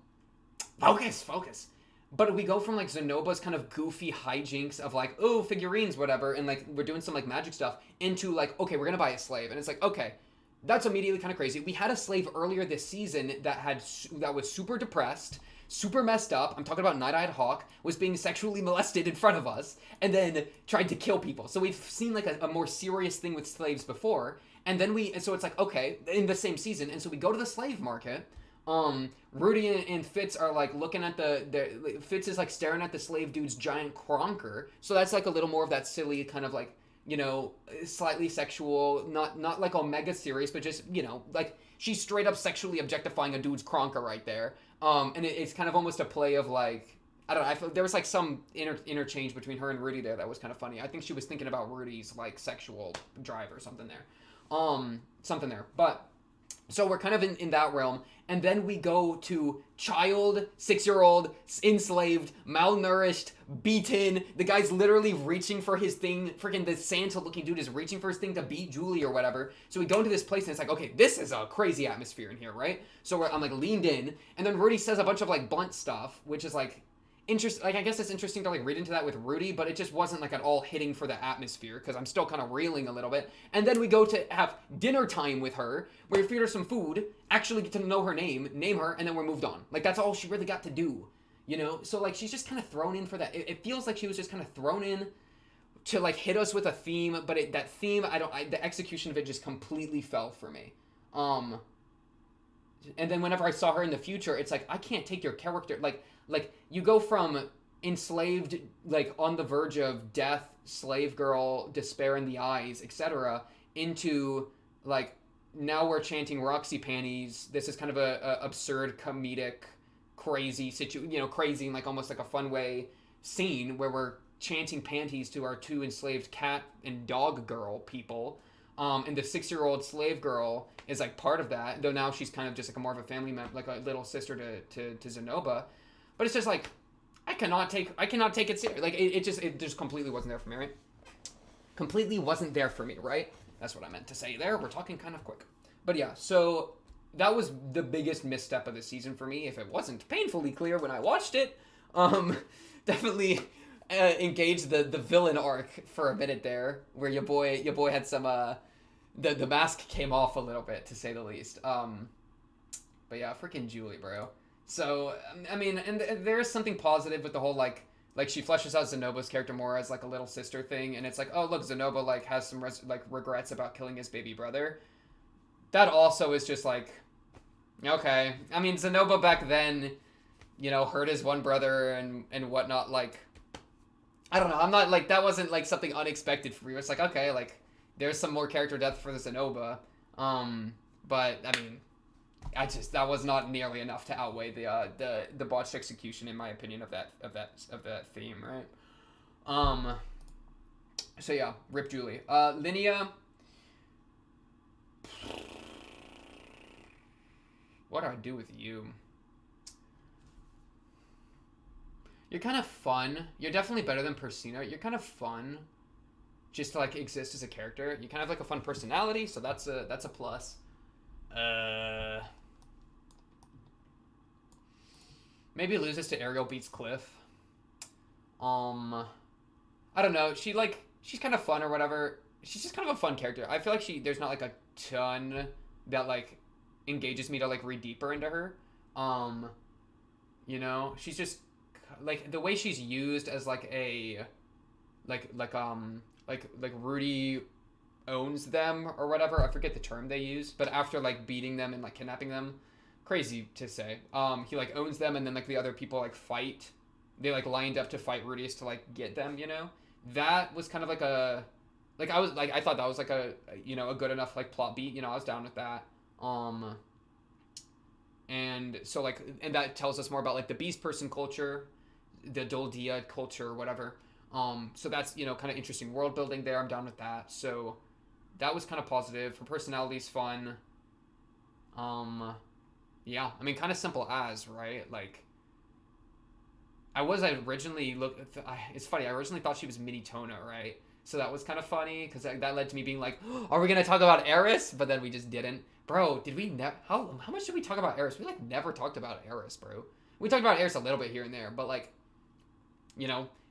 Focus. But we go from like Zenoba's kind of goofy hijinks of like, oh, figurines, whatever, and like we're doing some like magic stuff into like, okay, we're gonna buy a slave, and it's like, okay, that's immediately kind of crazy. We had a slave earlier this season that was super depressed, super messed up. I'm talking about Night-Eyed Hawk was being sexually molested in front of us and then tried to kill people. So we've seen like a more serious thing with slaves before, and then so it's like, okay, in the same season, and so we go to the slave market. Rudy and Fitz are like looking at Fitz is like staring at the slave dude's giant cronker. So that's like a little more of that silly kind of like, slightly sexual, not like Omega serious, but just, like she's straight up sexually objectifying a dude's cronker right there. And it's kind of almost a play of like, I don't know, I feel there was like some interchange between her and Rudy there that was kind of funny. I think she was thinking about Rudy's like sexual drive or something there. But so we're kind of in that realm, and then we go to child, 6-year-old, enslaved, malnourished, beaten. The guy's literally reaching for his thing. Freaking the Santa-looking dude is reaching for his thing to beat Julie or whatever. So we go into this place, and it's like, okay, this is a crazy atmosphere in here, right? So I'm like leaned in, and then Rudy says a bunch of like blunt stuff, which is like interesting. Like I guess it's interesting to like read into that with Rudy, but it just wasn't like at all hitting for the atmosphere because I'm still kind of reeling a little bit. And then we go to have dinner time with her, where we feed her some food, actually get to know her name her, and then we're moved on. Like that's all she really got to do, So like she's just kind of thrown in for that. It feels like she was just kind of thrown in to like hit us with a theme, but that theme the execution of it just completely fell for me. And then whenever I saw her in the future, it's like I can't take your character like you go from enslaved, like on the verge of death, slave girl, despair in the eyes, etc., into like now we're chanting Roxy panties. This is kind of a absurd, comedic, crazy crazy in like almost like a fun way scene where we're chanting panties to our two enslaved cat and dog girl people. And the 6-year-old slave girl is like part of that, though now she's kind of just like a more of a family member, like a little sister to Zenoba. But it's just like I cannot take it serious. Like it just completely wasn't there for me, right? Completely wasn't there for me, right? That's what I meant to say there. We're talking kind of quick. But yeah, so that was the biggest misstep of the season for me. If it wasn't painfully clear when I watched it, definitely engaged the villain arc for a minute there, where your boy had some the mask came off a little bit, to say the least. But yeah, freaking Julie, bro. So, I mean, and there is something positive with the whole, like she fleshes out Zenoba's character more as, like, a little sister thing, and it's like, oh, look, Zenoba, like, has some, regrets about killing his baby brother. That also is just, like, okay. I mean, Zenoba back then, hurt his one brother and whatnot, like, I don't know, I'm not, like, that wasn't, like, something unexpected for me. It's like, okay, like, there's some more character depth for the Zenoba, but, I mean, that was not nearly enough to outweigh the botched execution, in my opinion, of that theme, right? So yeah, rip Julie. Linnea, what do I do with you? You're kind of fun. You're definitely better than Persina. You're kind of fun, just to like exist as a character. You kind of have like a fun personality, so that's a plus. Maybe loses to Ariel beats Cliff. I don't know. She's kind of fun or whatever. She's just kind of a fun character. I feel like there's not like ton that like engages me to like read deeper into her. You know, she's just like the way she's used as like a like Rudy owns them or whatever. I forget the term they use, but after like beating them and like kidnapping them, crazy to say. He like owns them, and then like the other people like fight. They like lined up to fight Rudy's to like get them. You know, that was kind of like a like I thought that was like a a good enough like plot beat. You know, I was down with that. And so like and that tells us more about like the beast person culture, the Doldia culture or whatever. So that's kind of interesting world building there. I'm down with that. So that was kind of positive. Her personality's fun. Yeah, I mean, kind of simple as, right? Like, it's funny, I originally thought she was Mini Tona, right? So that was kind of funny, because that led to me being like, oh, are we going to talk about Eris? But then we just didn't. Bro, did we never, how much did we talk about Eris? We, like, never talked about Eris, bro. We talked about Eris a little bit here and there, but, like,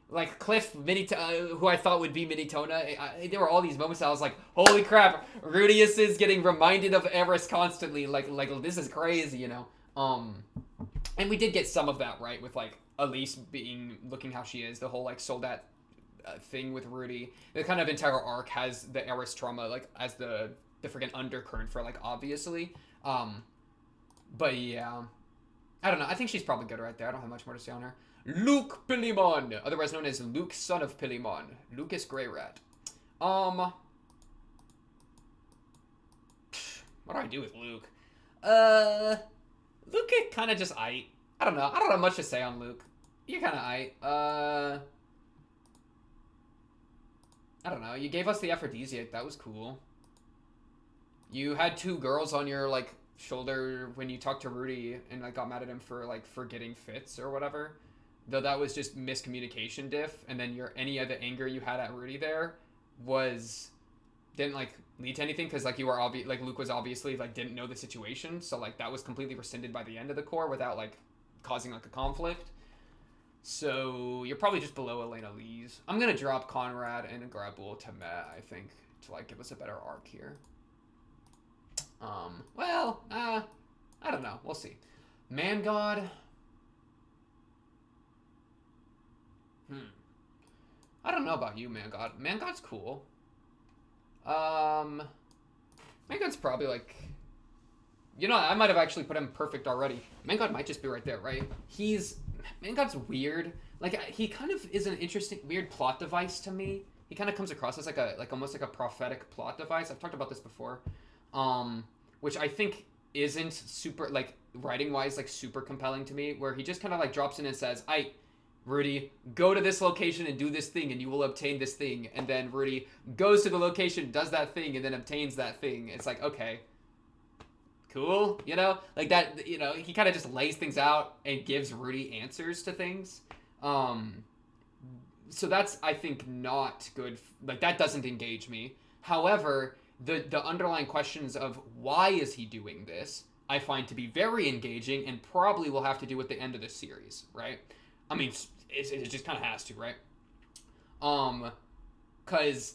like Cliff, who I thought would be Minitona, there were all these moments that I was like, holy crap, Rudius is getting reminded of Eris constantly, like this is crazy, and we did get some of that, right, with like Elise looking how she is, the whole like Soldat thing with Rudy. The kind of entire arc has the Eris trauma like as the freaking undercurrent for like obviously, but yeah, I don't know, I think she's probably good right there. I don't have much more to say on her. Luke Pilimon, otherwise known as Luke, son of Pilimon. Lucas Greyrat. What do I do with Luke? Luke kind of just aight. I don't know. I don't have much to say on Luke. You're kind of aight. I don't know. You gave us the aphrodisiac. That was cool. You had 2 girls on your, like, shoulder when you talked to Rudy and, like, got mad at him for, like, forgetting fits or whatever. Though that was just miscommunication diff, and then any of the anger you had at Rudy there didn't like lead to anything, because like you were like Luke was obviously like didn't know the situation, so like that was completely rescinded by the end of the core without like causing like a conflict. So you're probably just below Elena Lee's. I'm gonna drop Conrad and Grabul to Meh, I think, to like give us a better arc here. I don't know. We'll see. Man God. I don't know about you, Man God. Man God's cool. Man God's probably like... I might have actually put him perfect already. Man God might just be right there, right? Man God's weird. Like, he kind of is an interesting, weird plot device to me. He kind of comes across as almost like a prophetic plot device. I've talked about this before. Which I think isn't super, like, writing-wise, like, super compelling to me. Where he just kind of, like, drops in and says, Rudy, go to this location and do this thing and you will obtain this thing. And then Rudy goes to the location, does that thing, and then obtains that thing. It's like, okay, cool, Like that, he kind of just lays things out and gives Rudy answers to things. So that's, I think, not good. Like, that doesn't engage me. However, the underlying questions of why is he doing this, I find to be very engaging and probably will have to do with the end of the series, right? I mean, it just kind of has to, right? Because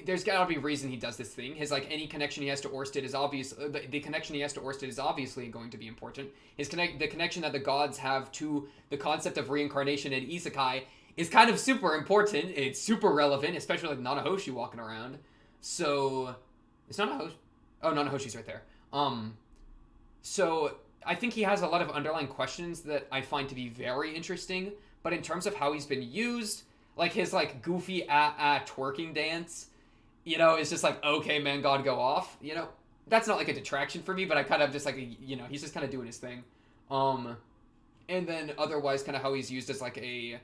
there's gotta be a reason he does this thing. His, like, any connection he has to Orsted is obvious. The connection he has to Orsted is obviously going to be important. The connection that the gods have to the concept of reincarnation and isekai is kind of super important. It's super relevant, especially with Nanahoshi walking around. So, it's Nanahoshi. Oh, Nanahoshi's right there. So I think he has a lot of underlying questions that I find to be very interesting, but in terms of how he's been used, like his like goofy twerking dance, is just like, okay, Man God, go off, that's not like a detraction for me, but I kind of just like, he's just kind of doing his thing. And then otherwise kind of how he's used as like a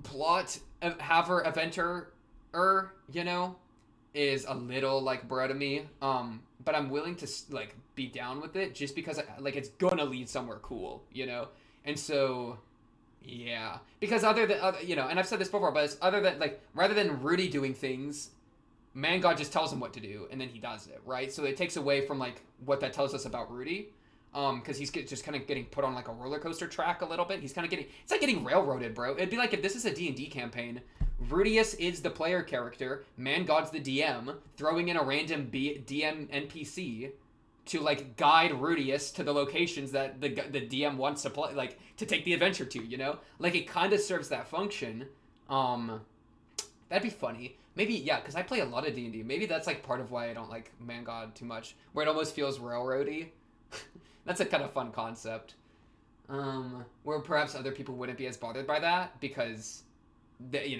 plot haver eventer, is a little like bro to me. But I'm willing to like be down with it just because like it's gonna lead somewhere cool, And so, yeah, because other than and I've said this before, but it's other than like rather than Rudy doing things, Man God just tells him what to do and then he does it, right? So it takes away from like what that tells us about Rudy. Because he's just kind of getting put on like a roller coaster track a little bit. He's kind of it's like getting railroaded, bro. It'd be like if this is a D&D campaign Rudius is the player character, Man God's the DM, throwing in a random DM NPC to like guide Rudius to the locations that the DM wants to play, like to take the adventure to, you know? Like it kind of serves that function. That'd be funny. Maybe, yeah, because I play a lot of D&D. Maybe that's like part of why I don't like Man God too much, where it almost feels railroady. That's a kind of fun concept. Where perhaps other people wouldn't be as bothered by that because, they,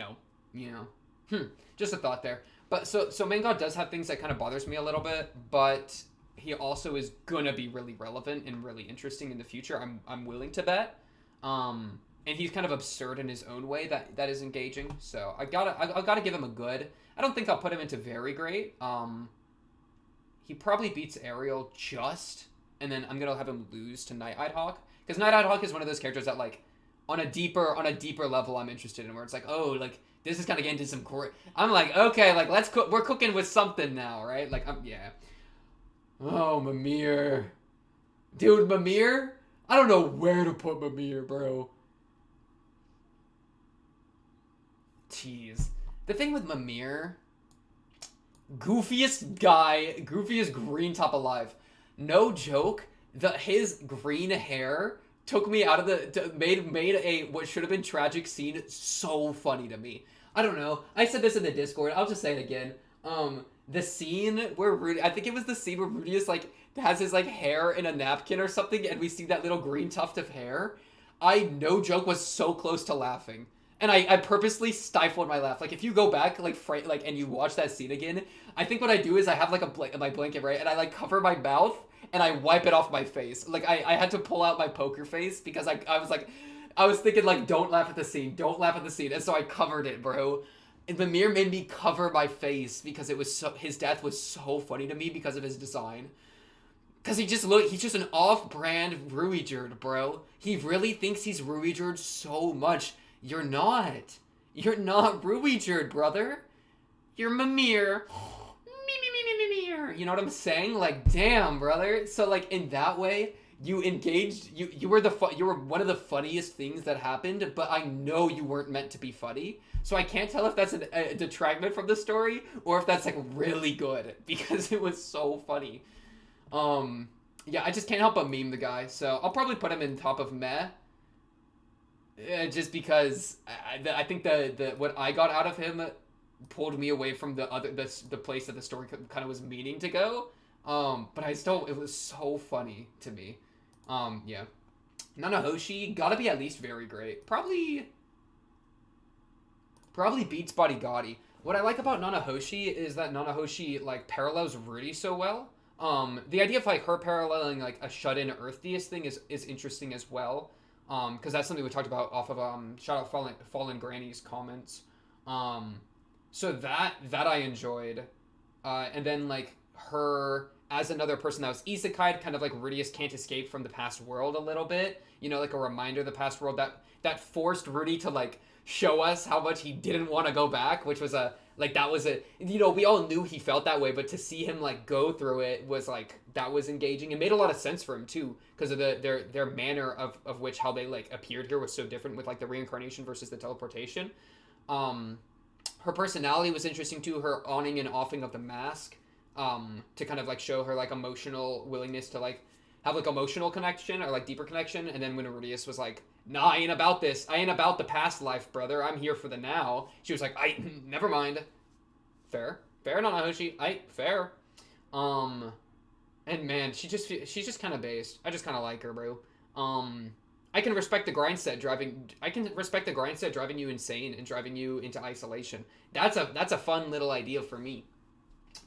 just a thought there. But so Man God does have things that kind of bothers me a little bit, but he also is gonna be really relevant and really interesting in the future. I'm willing to bet. And he's kind of absurd in his own way that is engaging. So I gotta give him a good. I don't think I'll put him into very great. He probably beats Ariel just, and then I'm gonna have him lose to Night-Eyed Hawk, because Night-Eyed Hawk is one of those characters that like on a deeper level I'm interested in, where it's like, oh, like this is kind of getting to some core. I'm like, okay, like let's cook. We're cooking with something now, right? Like yeah. Oh, Mimir, dude, Mimir. I don't know where to put Mimir, bro. Jeez. The thing with Mimir, goofiest green top alive. No joke, his green hair took me out of made a what should have been tragic scene so funny to me. I don't know. I said this in the Discord. I'll just say it again. The scene where Rudy, I think it was the scene where Rudius like has his like hair in a napkin or something, and we see that little green tuft of hair. I, no joke, was so close to laughing. And I purposely stifled my laugh. Like, if you go back, and you watch that scene again, I think what I do is I have, like, my blanket, right? And I, like, cover my mouth, and I wipe it off my face. Like, I had to pull out my poker face, because I was thinking, like, don't laugh at the scene. Don't laugh at the scene. And so I covered it, bro. And Mimir made me cover my face, because his death was so funny to me because of his design. Because he's just an off-brand Ruijerd, bro. He really thinks he's Ruijerd so much. You're not. You're not Ruijerd, brother. You're Mimir. Mimir. You know what I'm saying? Like, damn, brother. So, like, in that way, you engaged. You were one of the funniest things that happened. But I know you weren't meant to be funny. So I can't tell if that's a detractment from the story or if that's like really good because it was so funny. Yeah, I just can't help but meme the guy. So I'll probably put him in top of meh. Just because I think the what I got out of him pulled me away from the place that the story kind of was meaning to go. But it was so funny to me. Yeah. Nanahoshi gotta be at least very great. Probably beats Bodygotti. What I like about Nanahoshi is that Nanahoshi like parallels Rudy so well. The idea of like her paralleling like a shut-in Earth Deist thing is interesting as well. Because that's something we talked about off of shout out Fallen Granny's comments. So that I enjoyed, and then like her as another person that was isekai'd, kind of like Rudius can't escape from the past world a little bit. You know, like a reminder of the past world that forced Rudy to like show us how much he didn't want to go back, which was we all knew he felt that way, but to see him like go through it was like that was engaging. It made a lot of sense for him too, because of their manner of which how they like appeared here was so different with like the reincarnation versus the teleportation. Her personality was interesting too, her awning and offing of the mask, to kind of like show her like emotional willingness to like have like emotional connection or like deeper connection. And then when Rudius was like, nah, I ain't about this. I ain't about the past life, brother. I'm here for the now. She was like, never mind. Fair, Nanahoshi. Fair. And man, she's just kind of based. I just kind of like her, bro. I can respect the grind set driving you insane and driving you into isolation. That's a fun little idea for me.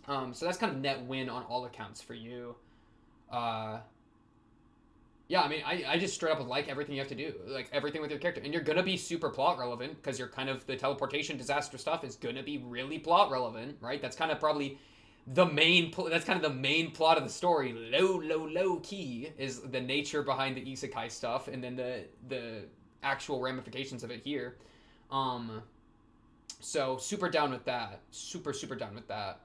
So that's kind of net win on all accounts for you. Yeah, I mean, I just straight up like everything you have to do, like everything with your character, and you're gonna be super plot relevant because you're kind of the teleportation disaster stuff is gonna be really plot relevant, right? That's kind of probably the main. That's kind of the main plot of the story. Low key is the nature behind the isekai stuff, and then the actual ramifications of it here. So super down with that. Super down with that.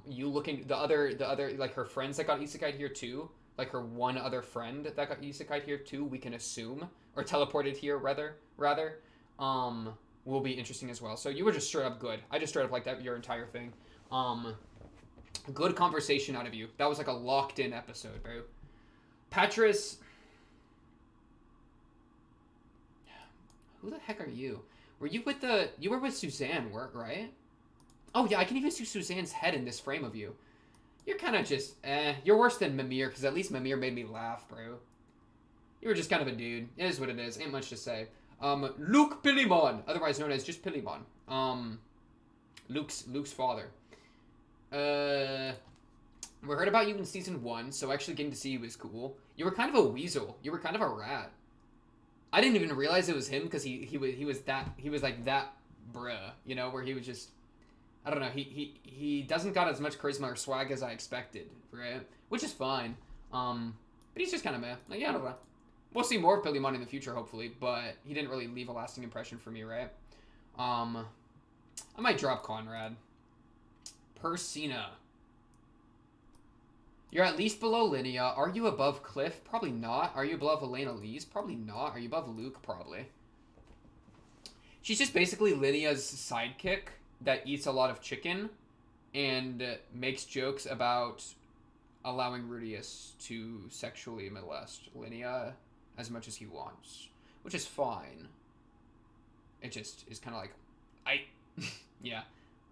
You looking the other like her friends that got isekai here too. Like her one other friend that got isekai'd here too, we can assume, or teleported here rather. will be interesting as well. So you were just straight up good. I just straight up liked that your entire thing. Good conversation out of you. That was like a locked in episode, bro. Patris, who the heck are you? You were with Suzanne, right? Oh yeah, I can even see Suzanne's head in this frame of you. You're kind of just, You're worse than Mimir, because at least Mimir made me laugh, bro. You were just kind of a dude. It is what it is. Ain't much to say. Luke Pilimon, otherwise known as just Pilimon. Luke's father. We heard about you in season 1, so actually getting to see you is cool. You were kind of a weasel. You were kind of a rat. I didn't even realize it was him because he was like that bruh, you know, where he was just, I don't know, he doesn't got as much charisma or swag as I expected, right? Which is fine. But he's just kind of meh. Like, yeah, I don't know. We'll see more of Pilimon in the future, hopefully, but he didn't really leave a lasting impression for me, right? I might drop Conrad. Persina. You're at least below Linnea. Are you above Cliff? Probably not. Are you above Elena Lee's? Probably not. Are you above Luke? Probably. She's just basically Linnea's sidekick that eats a lot of chicken and makes jokes about allowing Rudius to sexually molest Linnea as much as he wants, which is fine. It just is kind of like, yeah.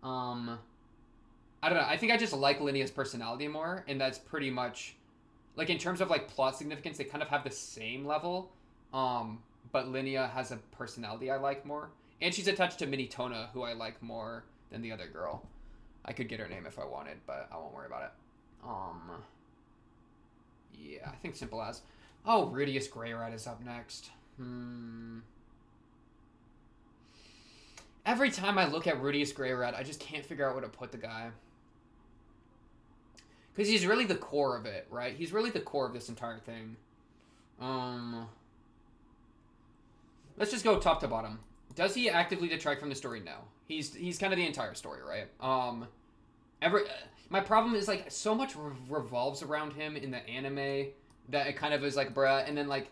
I don't know. I think I just like Linnea's personality more, and that's pretty much, like, in terms of, like, plot significance, they kind of have the same level, but Linnea has a personality I like more, and she's attached to Minitona, who I like more than the other girl. I could get her name if I wanted, but I won't worry about it. Yeah, I think simple as. Oh, Rudius Greyrat is up next. Every time I look at Rudius Greyrat, I just can't figure out where to put the guy. Because he's really the core of it, right? He's really the core of this entire thing. Let's just go top to bottom. Does he actively detract from the story? No. He's kind of the entire story, right? My problem is, like, so much revolves around him in the anime that it kind of is like, bruh. And then, like,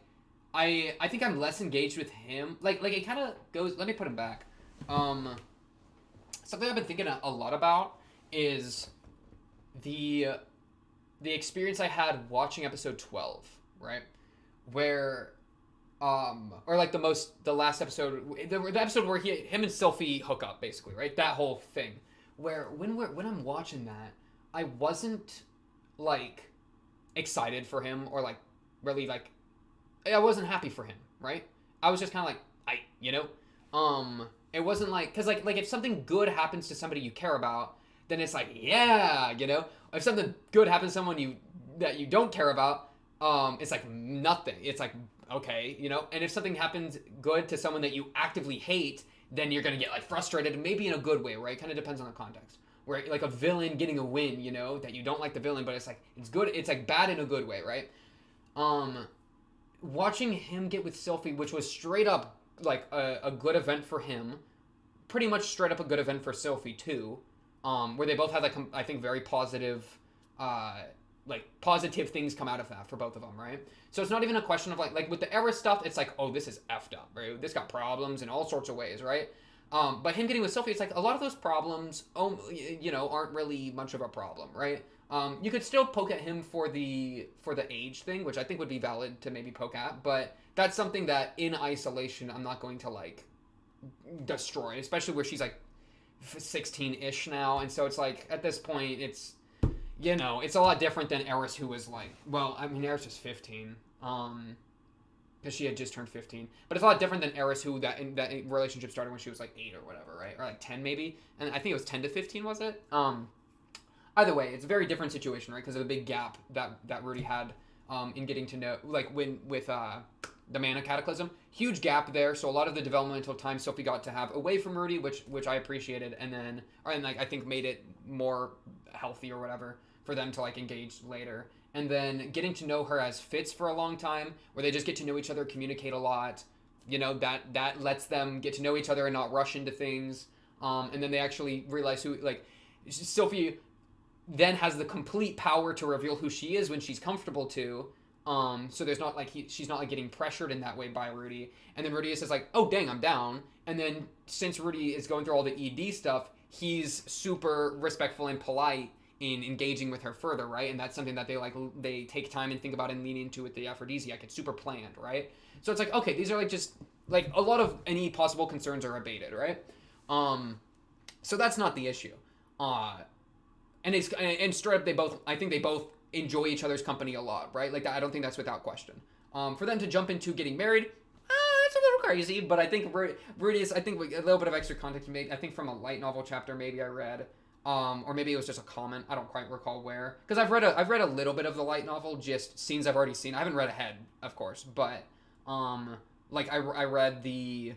I think I'm less engaged with him. Like it kind of goes... Let me put him back. Something I've been thinking a lot about is the experience I had watching episode 12, right? Where, or like the last episode, the episode where him and Sylphie hook up, basically, right? That whole thing. Where when I'm watching that, I wasn't, like, excited for him or, like, really, like, I wasn't happy for him, right? I was just kind of like, you know? It wasn't like, because, like if something good happens to somebody you care about, then it's like, yeah, you know? If something good happens to someone that you don't care about, it's like nothing. It's like, okay, you know? And if something happens good to someone that you actively hate, then you're going to get, like, frustrated, and maybe in a good way, right? Kind of depends on the context. Where, like, a villain getting a win, you know, that you don't like the villain, but it's like, it's good, it's like bad in a good way, right? Watching him get with Sylphie, which was straight up, like, a good event for him, pretty much straight up a good event for Sylphie too, where they both had, like, I think very positive, like, positive things come out of that for both of them, right? So it's not even a question of, like with the Eris stuff, it's like, oh, this is effed up, right? This got problems in all sorts of ways, right? But him getting with Sylphie, it's like a lot of those problems, you know, aren't really much of a problem, right? You could still poke at him for the age thing, which I think would be valid to maybe poke at, but that's something that in isolation I'm not going to, like, destroy, especially where she's, like, 16-ish now, and so it's like, at this point, it's, you know, it's a lot different than Eris, who was, like, well, I mean, Eris was 15, because she had just turned 15, but it's a lot different than Eris, who that relationship started when she was, like, 8 or whatever, right, or, like, 10 maybe, and I think it was 10 to 15, was it? Either way, it's a very different situation, right, because of the big gap that Rudy had, in getting to know, like, with the Mana Cataclysm, huge gap there, so a lot of the developmental time Sylphie got to have away from Rudy, which I appreciated, and like, I think made it more healthy or whatever for them to, like, engage later. And then getting to know her as Fitz for a long time, where they just get to know each other, communicate a lot, you know, that lets them get to know each other and not rush into things, and then they actually realize who, like, Sylphie then has the complete power to reveal who she is when she's comfortable to, So there's not like she's not like getting pressured in that way by Rudy. And then Rudy is just like, oh dang, I'm down. And then since Rudy is going through all the ED stuff, he's super respectful and polite in engaging with her further, right? And that's something that they take time and think about and lean into with the aphrodisiac. It's super planned, right? So it's like, okay, these are like just like a lot of any possible concerns are abated, right? So that's not the issue. And straight up, I think they both enjoy each other's company a lot, right? Like, I don't think that's without question. For them to jump into getting married, it's a little crazy, but I think Rudy is, I think a little bit of extra context, maybe, I think from a light novel chapter maybe I read, or maybe it was just a comment, I don't quite recall where, because I've read a little bit of the light novel, just scenes I've already seen. I haven't read ahead, of course, but, like, I read the,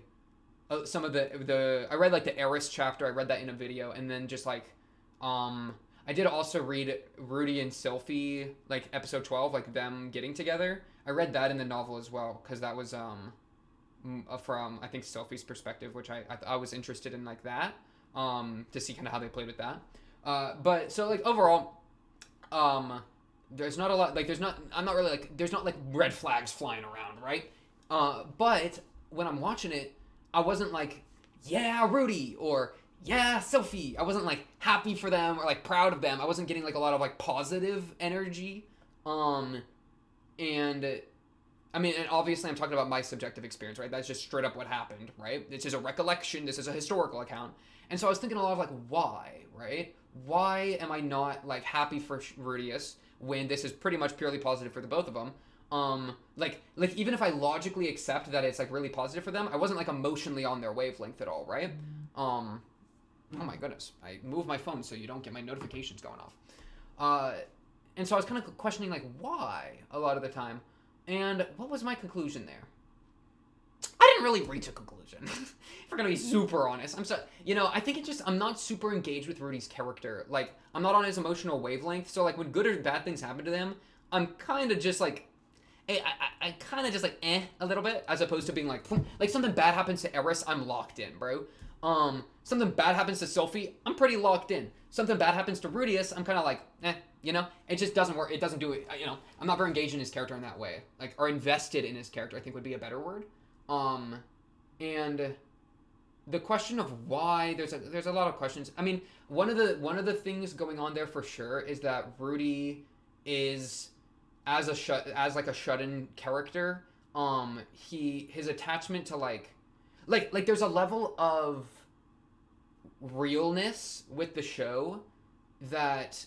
some of I read, like, the Eris chapter, I read that in a video, and then just, like, I did also read Rudy and Sylphie, like, episode 12, like, them getting together. I read that in the novel as well, because that was, from, I think, Sylphie's perspective, which I was interested in, like, that, to see kind of how they played with that. But, so, like, overall, there's not a lot, like, there's not like, red flags flying around, right? But, when I'm watching it, I wasn't like, yeah, Rudy, or yeah, Sylphie. I wasn't like happy for them or like proud of them. I wasn't getting like a lot of like positive energy. And I mean, and obviously I'm talking about my subjective experience, right? That's just straight up what happened, right? This is a recollection. This is a historical account. And so I was thinking a lot of like, why, right? Why am I not like happy for Rudius when this is pretty much purely positive for the both of them? Like even if I logically accept that it's like really positive for them, I wasn't like emotionally on their wavelength at all, right? Oh my goodness, I moved my phone so you don't get my notifications going off. And so I was kind of questioning, like, why a lot of the time. And what was my conclusion there? I didn't really reach a conclusion. If we're going to be super honest. I think I'm not super engaged with Rudy's character. Like, I'm not on his emotional wavelength. So, like, when good or bad things happen to them, I'm kind of just, like, I kind of just, like, a little bit. As opposed to being, like something bad happens to Eris, I'm locked in, bro. Something bad happens to Sylphie, I'm pretty locked in. Something bad happens to Rudius, I'm kind of like, it just doesn't work. It doesn't do it, I'm not very engaged in his character in that way. Like, or invested in his character, I think would be a better word. And the question of why, there's a lot of questions. I mean, one of the things going on there for sure is that Rudy is, as a shut-in character, his attachment to like there's a level of realness with the show that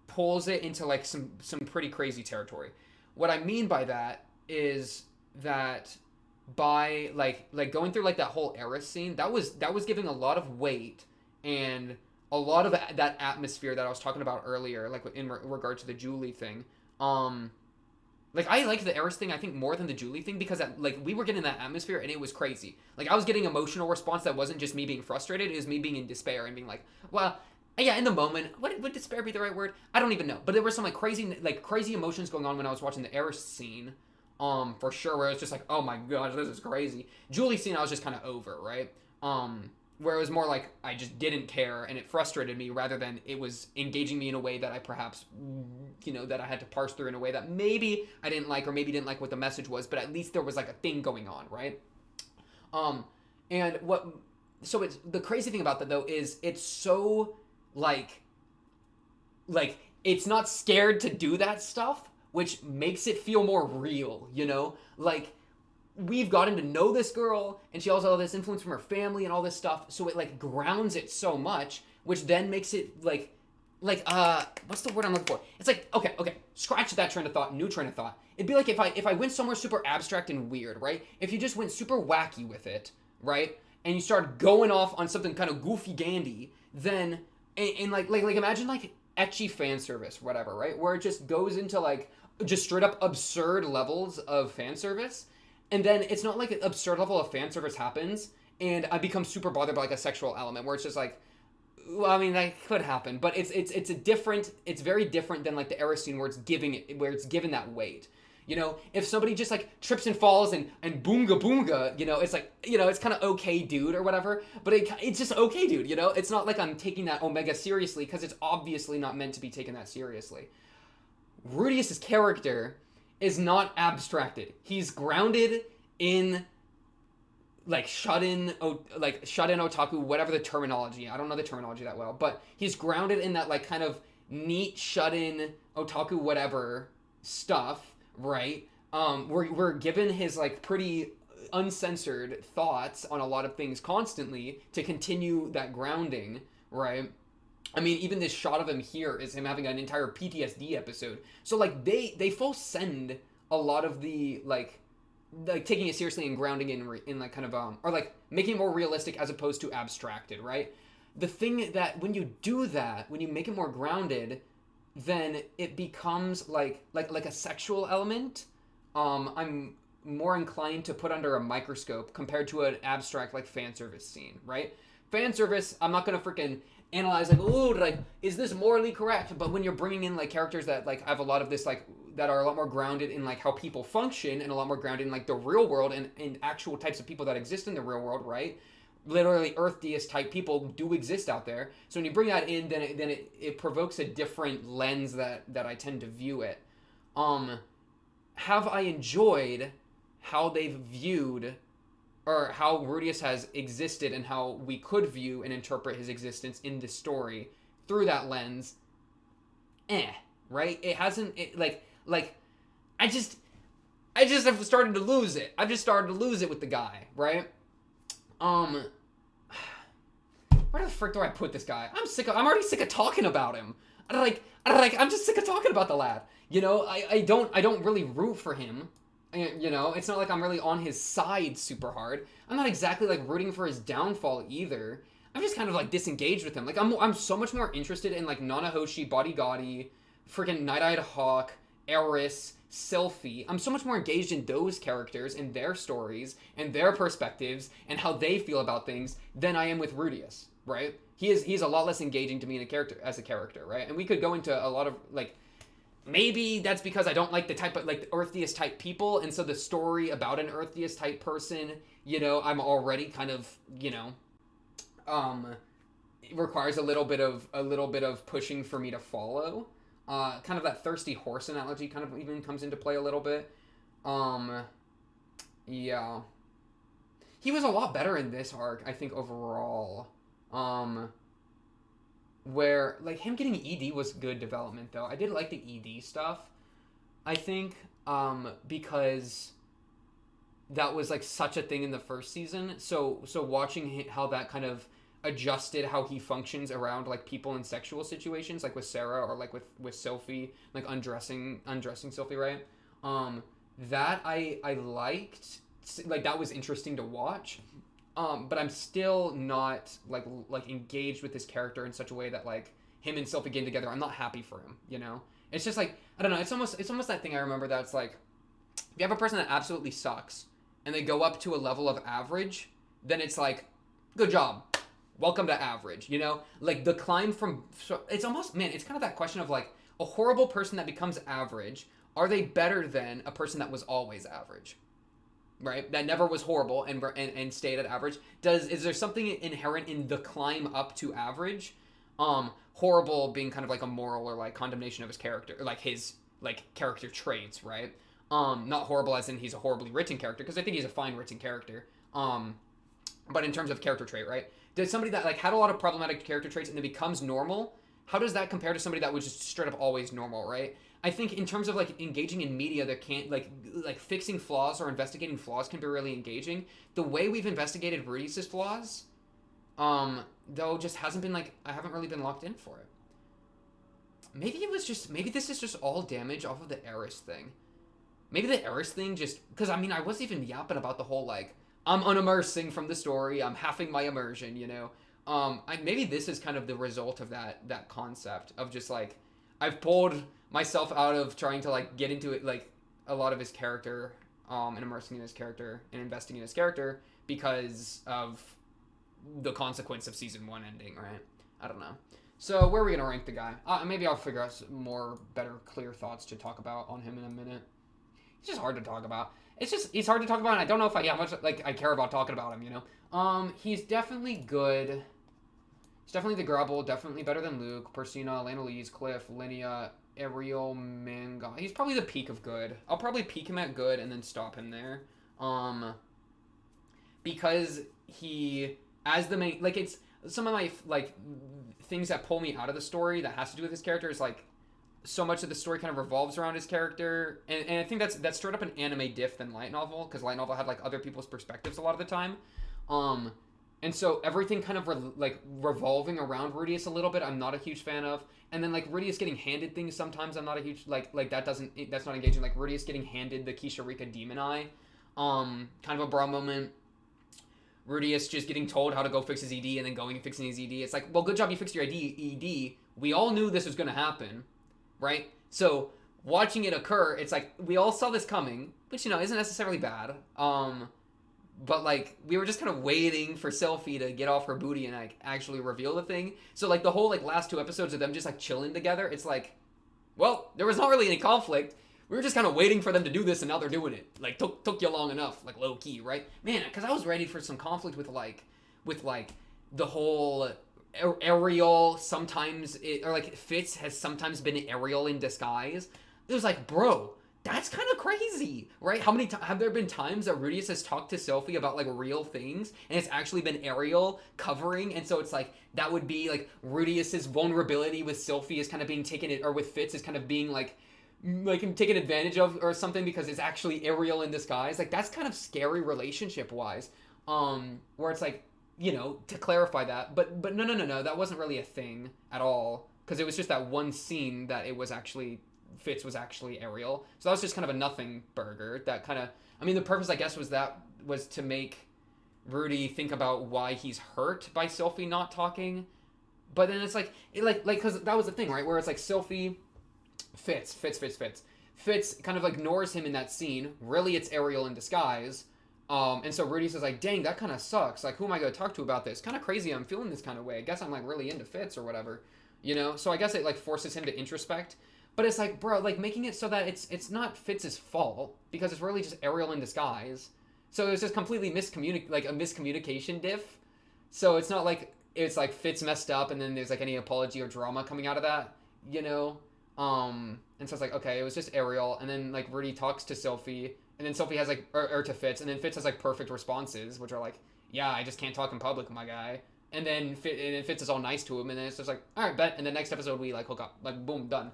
pulls it into like some pretty crazy territory. What I mean by that is that by like going through like that whole Eris scene, that was giving a lot of weight and a lot of that atmosphere that I was talking about earlier, like in regard to the Julie thing. Like, I like the Eris thing, I think, more than the Julie thing, because, we were getting that atmosphere, and it was crazy. Like, I was getting emotional response that wasn't just me being frustrated, it was me being in despair and being like, well, yeah, in the moment, would despair be the right word? I don't even know. But there were some, crazy emotions going on when I was watching the Eris scene, for sure, where it was just like, oh my gosh, this is crazy. Julie scene, I was just kind of over, right? Where it was more like I just didn't care and it frustrated me rather than it was engaging me in a way that I perhaps, that I had to parse through in a way that maybe I didn't like, or maybe didn't like what the message was, but at least there was like a thing going on, right? So it's, the crazy thing about that though is it's so like it's not scared to do that stuff, which makes it feel more real, like, we've gotten to know this girl, and she also has all this influence from her family and all this stuff, so it, like, grounds it so much, which then makes it, what's the word I'm looking for? It's like, okay, scratch that train of thought, new train of thought. It'd be like if I went somewhere super abstract and weird, right? If you just went super wacky with it, right? And you started going off on something kind of goofy-gandy, then, and like imagine, like, ecchi fan service, whatever, right? Where it just goes into, like, just straight-up absurd levels of fan service. And then it's not like an absurd level of fan service happens, and I become super bothered by like a sexual element where it's just like, well, I mean, that could happen, but it's very different than like the Eris scene where it's given that weight. If somebody just like trips and falls and boonga boonga, it's like, it's kind of okay, dude, or whatever, but it's just okay, dude, it's not like I'm taking that omega seriously, because it's obviously not meant to be taken that seriously. Rudius's character is not abstracted. He's grounded in like shut in otaku, whatever the terminology. I don't know the terminology that well, but he's grounded in that like kind of neat shut in otaku whatever stuff, right? We're given his like pretty uncensored thoughts on a lot of things constantly to continue that grounding, right? I mean, even this shot of him here is him having an entire PTSD episode. So like they full send a lot of the like taking it seriously and grounding in like kind of or like making it more realistic as opposed to abstracted, right? The thing that when you do that, when you make it more grounded, then it becomes like a sexual element. I'm more inclined to put under a microscope compared to an abstract like fan service scene, right? Fan service, I'm not gonna freaking analyze like, oh, like is this morally correct? But when you're bringing in like characters that like have a lot of this like that are a lot more grounded in like how people function and a lot more grounded in like the real world and actual types of people that exist in the real world, right? Literally earth deist type people do exist out there. So when you bring that in, then it provokes a different lens that I tend to view it. Have I enjoyed how they've viewed or how Rudius has existed and how we could view and interpret his existence in this story through that lens? Right? It hasn't I just have started to lose it. I've just started to lose it with the guy, right? Where the frick do I put this guy? I'm already sick of talking about him. I'm just sick of talking about the lad. You know, I don't really root for him. You know, it's not like I'm really on his side super hard. I'm not exactly like rooting for his downfall either. I'm just kind of like disengaged with him. Like I'm so much more interested in like Nanahoshi, Bodygotti, freaking Night-Eyed Hawk, Eris, Sylphie. I'm so much more engaged in those characters and their stories and their perspectives and how they feel about things than I am with Rudius, right? He's a lot less engaging to me as a character, right? And we could go into a lot of like maybe that's because I don't like the type of like the Earthiest type people, and so the story about an Earthiest type person, you know, I'm already kind of, you know, it requires a little bit of pushing for me to follow. Kind of that thirsty horse analogy kind of even comes into play a little bit. Yeah. He was a lot better in this arc, I think, overall. Where, like, him getting ED was good development, though. I did like the ED stuff, I think, because that was, like, such a thing in the first season. So watching how that kind of adjusted how he functions around, like, people in sexual situations, like with Sarah or, like, with Sophie, like, undressing Sophie, right? That I liked. Like, that was interesting to watch. But I'm still not like engaged with this character in such a way that like him and Sylphie getting together, I'm not happy for him, you know? It's just like, I don't know, it's almost that thing I remember that's like, if you have a person that absolutely sucks and they go up to a level of average, then it's like, good job. Welcome to average, you know? Like the climb from, it's almost, man, it's kind of that question of like a horrible person that becomes average, are they better than a person that was always average? Right, that never was horrible and stayed at average. Is there something inherent in the climb up to average? Horrible being kind of like a moral or like condemnation of his character, or like his like character traits, right? Not horrible as in he's a horribly written character, because I think he's a fine written character. But in terms of character trait, right? Does somebody that like had a lot of problematic character traits and then becomes normal? How does that compare to somebody that was just straight up always normal, right? I think in terms of like engaging in media, there can't like fixing flaws or investigating flaws can be really engaging. The way we've investigated Rudius's flaws, though, just hasn't been like I haven't really been locked in for it. Maybe this is just all damage off of the Eris thing. Maybe the Eris thing just because I mean I wasn't even yapping about the whole like I'm unimmersing from the story, I'm halving my immersion, you know. Maybe this is kind of the result of that concept of just like I've pulled myself out of trying to like get into it like a lot of his character and immersing in his character and investing in his character because of the consequence of season 1 ending, right? I don't know. So where are we gonna rank the guy? Maybe I'll figure out some more better clear thoughts to talk about on him in a minute. He's just hard to talk about. He's hard to talk about, and I don't know if how much like I care about talking about him, you know. He's definitely good. He's definitely the Grubble, definitely better than Luke, Persina, Lana Lee's, Cliff, Linnea, aerial manga. He's probably the peak of good. I'll probably peak him at good and then stop him there. Because he, as the main, like, it's some of my like things that pull me out of the story that has to do with his character is like so much of the story kind of revolves around his character, and I think that's straight up an anime diff than light novel, because light novel had like other people's perspectives a lot of the time. And so everything kind of revolving around Rudius a little bit, I'm not a huge fan of. And then like Rudius getting handed things sometimes, I'm not a huge that's not engaging. Like Rudius getting handed the Kisharika Demon Eye, kind of a bra moment. Rudius just getting told how to go fix his ED and then going and fixing his ED. It's like, well, good job you fixed your ED. We all knew this was going to happen, right? So watching it occur, it's like we all saw this coming, which isn't necessarily bad. But like we were just kind of waiting for Sylphie to get off her booty and like actually reveal the thing. So like the whole like last 2 episodes of them just like chilling together, it's like, well, there was not really any conflict. We were just kind of waiting for them to do this, and now they're doing it. Like took you long enough, like low key, right? Man, because I was ready for some conflict with the whole Ariel. Sometimes or like Fitz has sometimes been Ariel in disguise. It was like, bro, that's kind of crazy, right? How many have there been times that Rudius has talked to Sylphie about like real things, and it's actually been Ariel covering, and so it's like that would be like Rudius's vulnerability with Sylphie is kind of being taken, or with Fitz is kind of being like him taken advantage of or something, because it's actually Ariel in disguise. Like that's kind of scary relationship wise, where it's like, to clarify that, but no, that wasn't really a thing at all, because it was just that one scene that it was actually Fitz was actually Ariel. So that was just kind of a nothing burger. That kind of, the purpose I guess was to make Rudy think about why he's hurt by Sylphie not talking. But then it's like because that was the thing, right? Where it's like Sylphie, Fitz kind of ignores him in that scene. Really, it's Ariel in disguise. And so Rudy says like, dang, that kind of sucks. Like, who am I going to talk to about this? Kind of crazy. I'm feeling this kind of way. I guess I'm like really into Fitz or whatever, So I guess it like forces him to introspect. But it's like, bro, like making it so that it's not Fitz's fault, because it's really just Ariel in disguise. So it's just completely a miscommunication diff. So it's not like it's like Fitz messed up and then there's like any apology or drama coming out of that, And so it's like, okay, it was just Ariel, and then like Rudy talks to Sylphie, and then Sylphie has like or to Fitz, and then Fitz has like perfect responses, which are like, yeah, I just can't talk in public, my guy. And then Fitz is all nice to him, and then it's just like, all right, bet. And the next episode we like hook up, like boom, done.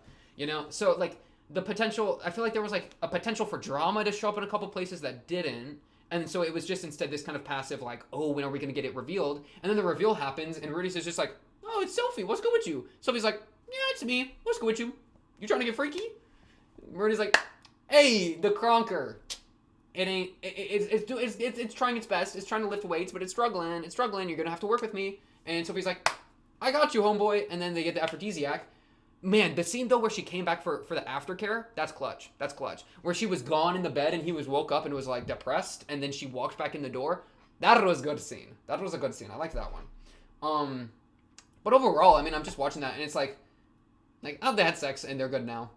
So like the potential, I feel like there was like a potential for drama to show up in a couple places that didn't. And so it was just instead this kind of passive like, oh, when are we going to get it revealed? And then the reveal happens, and Rudy's is just like, oh, it's Sylphie. What's good with you? Sylphie's like, yeah, it's me. What's good with you? You trying to get freaky? Rudy's like, hey, the Kronker. It ain't. It's trying its best. It's trying to lift weights, but it's struggling. It's struggling. You're gonna have to work with me. And Sylphie's like, I got you, homeboy. And then they get the aphrodisiac. Man, the scene though where she came back for the aftercare, that's clutch. That's clutch. Where she was gone in the bed and he woke up and was like depressed, and then she walked back in the door. That was a good scene. That was a good scene. I liked that one. But overall, I'm just watching that, and it's like, oh, they had sex and they're good now.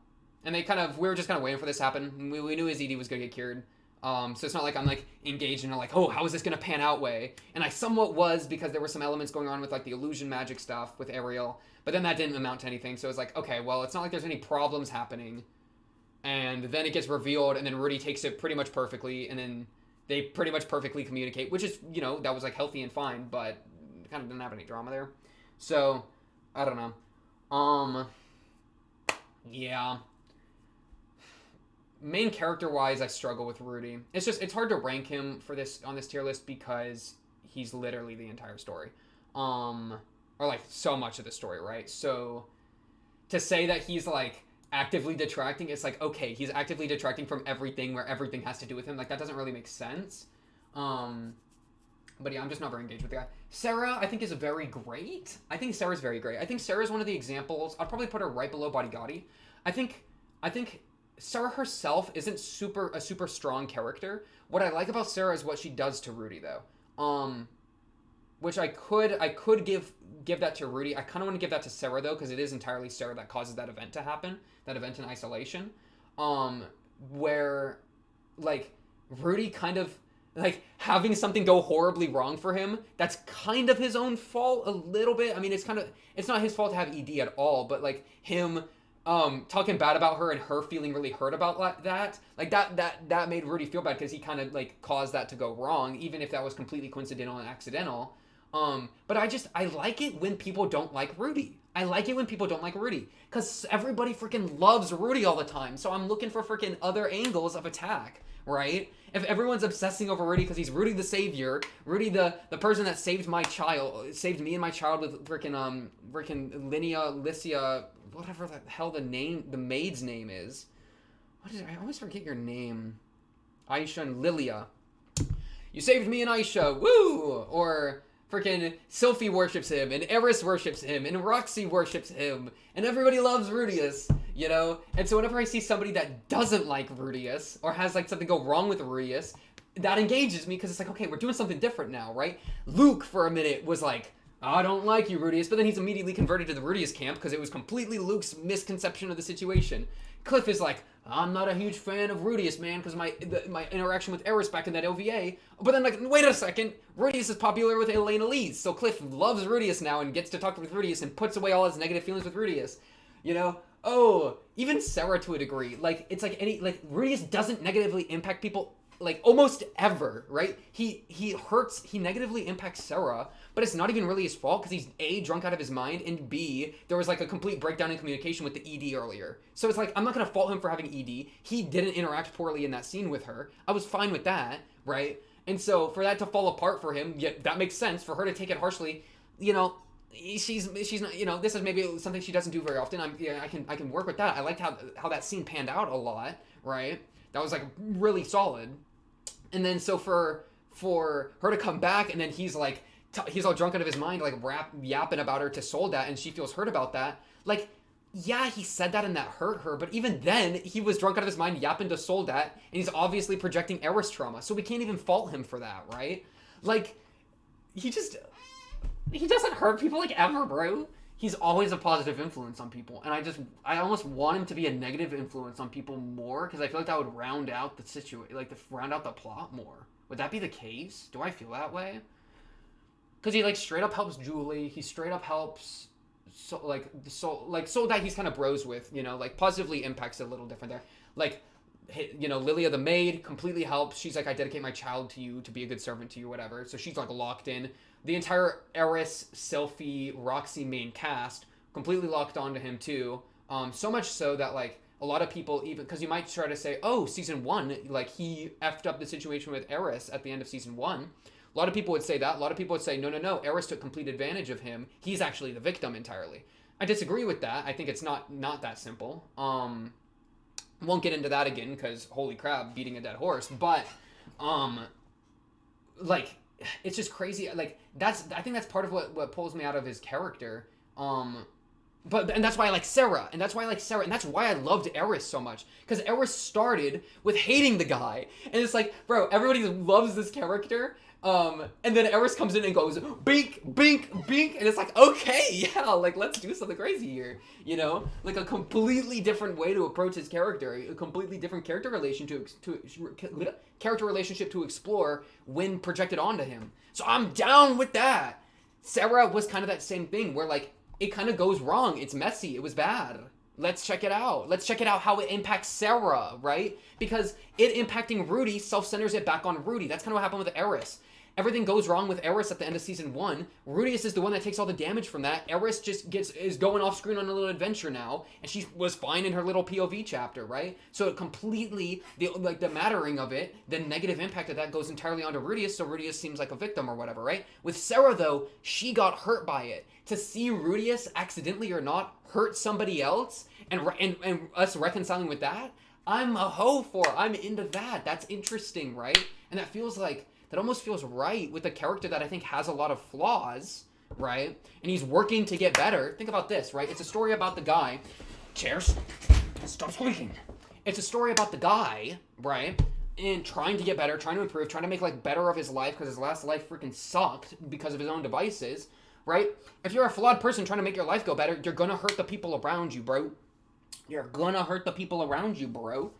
And we were just kind of waiting for this to happen. We knew his ED was gonna get cured. So it's not like I'm like engaged in a like, oh, how is this gonna pan out way? And I somewhat was, because there were some elements going on with like the illusion magic stuff with Ariel. But then that didn't amount to anything, so it's like, okay, well, it's not like there's any problems happening. And then it gets revealed, and then Rudy takes it pretty much perfectly, and then they pretty much perfectly communicate, which is, that was like healthy and fine, but kind of didn't have any drama there. So, I don't know. Yeah. Main character-wise, I struggle with Rudy. It's hard to rank him on this tier list, because he's literally the entire story. Or like so much of the story, right? So to say that he's like actively detracting, it's like, okay, he's actively detracting from everything where everything has to do with him. Like that doesn't really make sense. But yeah, I'm just not very engaged with the guy. Sarah, I think, is very great. I think Sarah's very great. I think Sarah's one of the examples. I'd probably put her right below Bodygotti. I think Sarah herself isn't a super strong character. What I like about Sarah is what she does to Rudy, though. Which I could give that to Rudy. I kind of want to give that to Sarah, though, because it is entirely Sarah that causes that event to happen. That event in isolation. Where, like, Rudy kind of, like, having something go horribly wrong for him, that's kind of his own fault a little bit. It's not his fault to have ED at all, but, like, him talking bad about her and her feeling really hurt about that. Like that made Rudy feel bad because he kind of like caused that to go wrong, even if that was completely coincidental and accidental. But I like it when people don't like Rudy. I like it when people don't like Rudy because everybody freaking loves Rudy all the time. So I'm looking for freaking other angles of attack, right? If everyone's obsessing over Rudy because he's Rudy the savior, Rudy the person that saved me and my child with freaking Licia, whatever the hell the maid's name is. What is it? I always forget your name. Aisha and Lilia. You saved me and Aisha, woo! Or freaking Sophie worships him, and Eris worships him, and Roxy worships him, and everybody loves Rudius, you know? And so whenever I see somebody that doesn't like Rudius, or has like something go wrong with Rudius, that engages me, because it's like, okay, we're doing something different now, right? Luke, for a minute, was like, I don't like you, Rudius, but then he's immediately converted to the Rudius camp, because it was completely Luke's misconception of the situation. Cliff is like, I'm not a huge fan of Rudius, man, because my interaction with Eris back in that OVA. But then, like, wait a second, Rudius is popular with Elena Lees, so Cliff loves Rudius now and gets to talk with Rudius and puts away all his negative feelings with Rudius. You know? Oh, even Sarah to a degree. Like, it's like Rudius doesn't negatively impact people, like, almost ever, right? He negatively impacts Sarah, but it's not even really his fault, because he's A, drunk out of his mind, and B, there was like a complete breakdown in communication with the ED earlier. So it's like, I'm not going to fault him for having ED. He didn't interact poorly in that scene with her. I was fine with that, right? And so for that to fall apart for him, yeah, that makes sense. For her to take it harshly, you know, she's not, you know, this is maybe something she doesn't do very often. I can work with that. I liked how that scene panned out a lot, right? That was like really solid. And then so for her to come back, and then he's like, he's all drunk out of his mind, like yapping about her to Soldat, and she feels hurt about that. Like, yeah, he said that and that hurt her, but even then, he was drunk out of his mind yapping to Soldat, and he's obviously projecting Eris trauma, so we can't even fault him for that, right? Like, he doesn't hurt people, like, ever, bro. He's always a positive influence on people, and I almost want him to be a negative influence on people more, because I feel like that would round out the situation, like, round out the plot more. Would that be the case? Do I feel that way? Because he, like, straight up helps Julie. He straight up helps, Soldat he's kind of bros with, you know, like, positively impacts it a little different there. Like, you know, Lilia the maid completely helps. She's like, I dedicate my child to you to be a good servant to you, whatever. So she's, like, locked in. The entire Eris, Sylphie, Roxy main cast completely locked onto him, too. So much so that, like, a lot of people even, because you might try to say, oh, season 1, like, he effed up the situation with Eris at the end of season 1. A lot of people would say that. A lot of people would say, no, Eris took complete advantage of him. He's actually the victim entirely. I disagree with that. I think it's not that simple. Won't get into that again, because holy crap, beating a dead horse. But, like, it's just crazy. Like, I think that's part of what pulls me out of his character. And that's why I like Sarah. And that's why I loved Eris so much. Because Eris started with hating the guy. And it's like, bro, everybody loves this character. And then Eris comes in and goes, bink, bink, bink, and it's like, okay, yeah, like, let's do something crazy here, you know? Like, a completely different way to approach his character, a completely different character relationship to explore when projected onto him. So I'm down with that. Sarah was kind of that same thing, where, like, it kind of goes wrong, it's messy, it was bad. Let's check it out. Let's check it out how it impacts Sarah, right? Because it impacting Rudy self-centers it back on Rudy. That's kind of what happened with Eris. Everything goes wrong with Eris at the end of season 1. Rudius is the one that takes all the damage from that. Eris just is going off screen on a little adventure now, and she was fine in her little POV chapter, right? So it completely, the mattering of it, the negative impact of that goes entirely onto Rudius, so Rudius seems like a victim or whatever, right? With Sarah, though, she got hurt by it. To see Rudius, accidentally or not, hurt somebody else, and us reconciling with that, I'm a hoe for. I'm into that. That's interesting, right? And that almost feels right with a character that I think has a lot of flaws, right? And he's working to get better. Think about this, right? It's a story about the guy. Chairs, stop squeaking. It's a story about the guy, right? And trying to get better, trying to improve, trying to make, like, better of his life, because his last life freaking sucked because of his own devices, right? If you're a flawed person trying to make your life go better, you're gonna hurt the people around you, bro. You're gonna hurt the people around you, bro.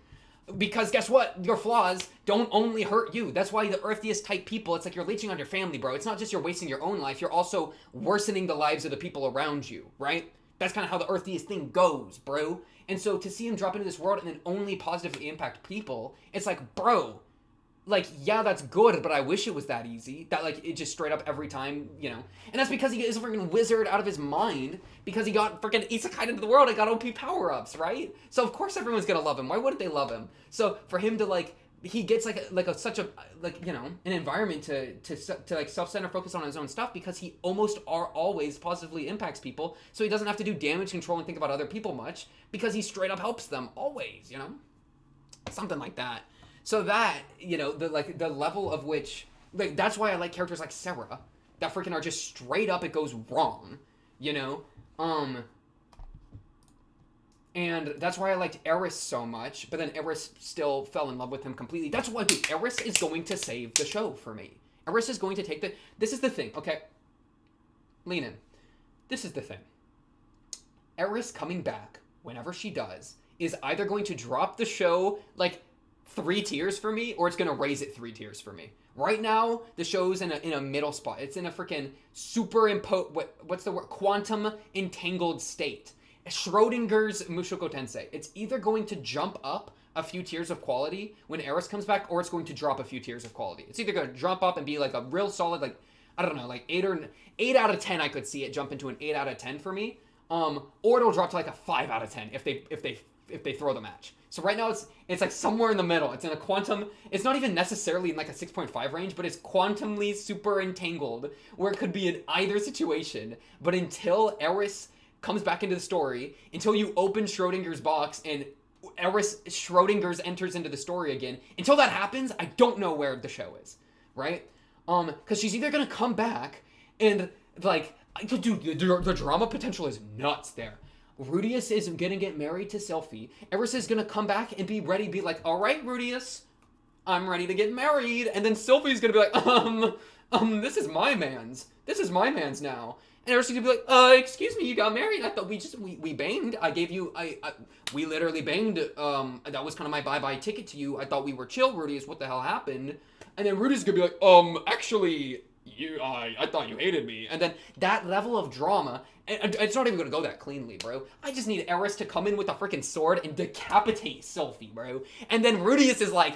Because guess what? Your flaws don't only hurt you. That's why the earthiest type people, it's like you're leeching on your family, bro. It's not just you're wasting your own life. You're also worsening the lives of the people around you, right? That's kind of how the earthiest thing goes, bro. And so to see him drop into this world and then only positively impact people, it's like, bro, like, yeah, that's good, but I wish it was that easy. That, like, it just straight up every time, you know. And that's because he is a freaking wizard out of his mind, because he got freaking isekai into the world and got OP power-ups, right? So, of course everyone's gonna love him. Why wouldn't they love him? So, for him to, like, he gets, such a, you know, an environment to like, self-center focus on his own stuff, because he always positively impacts people, so he doesn't have to do damage control and think about other people much, because he straight up helps them, always, you know? Something like that. So that, you know, the level of which, like, that's why I like characters like Sarah, that freaking are just straight up, it goes wrong, you know? And that's why I liked Eris so much, but then Eris still fell in love with him completely. That's why, dude, Eris is going to save the show for me. Eris is going to take this is the thing, okay? Lean in. This is the thing. Eris coming back, whenever she does, is either going to drop the show, like, 3 tiers for me, or it's gonna raise it 3 tiers for me. Right now, the show's in a middle spot. It's in a freaking what's the word? Quantum entangled state. Schrodinger's Mushoku Tensei. It's either going to jump up a few tiers of quality when Eris comes back, or it's going to drop a few tiers of quality. It's either gonna jump up and be like a real solid, like, I don't know, like 8 out of 10. I could see it jump into an 8 out of 10 for me. Or it'll drop to like a 5 out of 10 if they throw the match. So right now it's like somewhere in the middle. It's in a quantum. It's not even necessarily in like a 6.5 range, but it's quantumly super entangled, where it could be in either situation. But until Eris comes back into the story, until you open Schrodinger's box and Schrodinger's enters into the story again, until that happens, I don't know where the show is, right? Because she's either gonna come back and, like, dude, the drama potential is nuts there. Rudius is gonna get married to Selphie. Eris is gonna come back and be ready, be like, all right, Rudius, I'm ready to get married. And then Sylphie's gonna be like, this is my man's. This is my man's now. And Eris is gonna be like, excuse me, you got married? I thought we banged. We literally banged. That was kind of my bye-bye ticket to you. I thought we were chill, Rudius. What the hell happened? And then Rudius is gonna be like, actually, I thought you hated me. And then that level of drama, and it's not even gonna go that cleanly, bro. I just need Eris to come in with a freaking sword and decapitate Sylphie, bro. And then Rudius is like,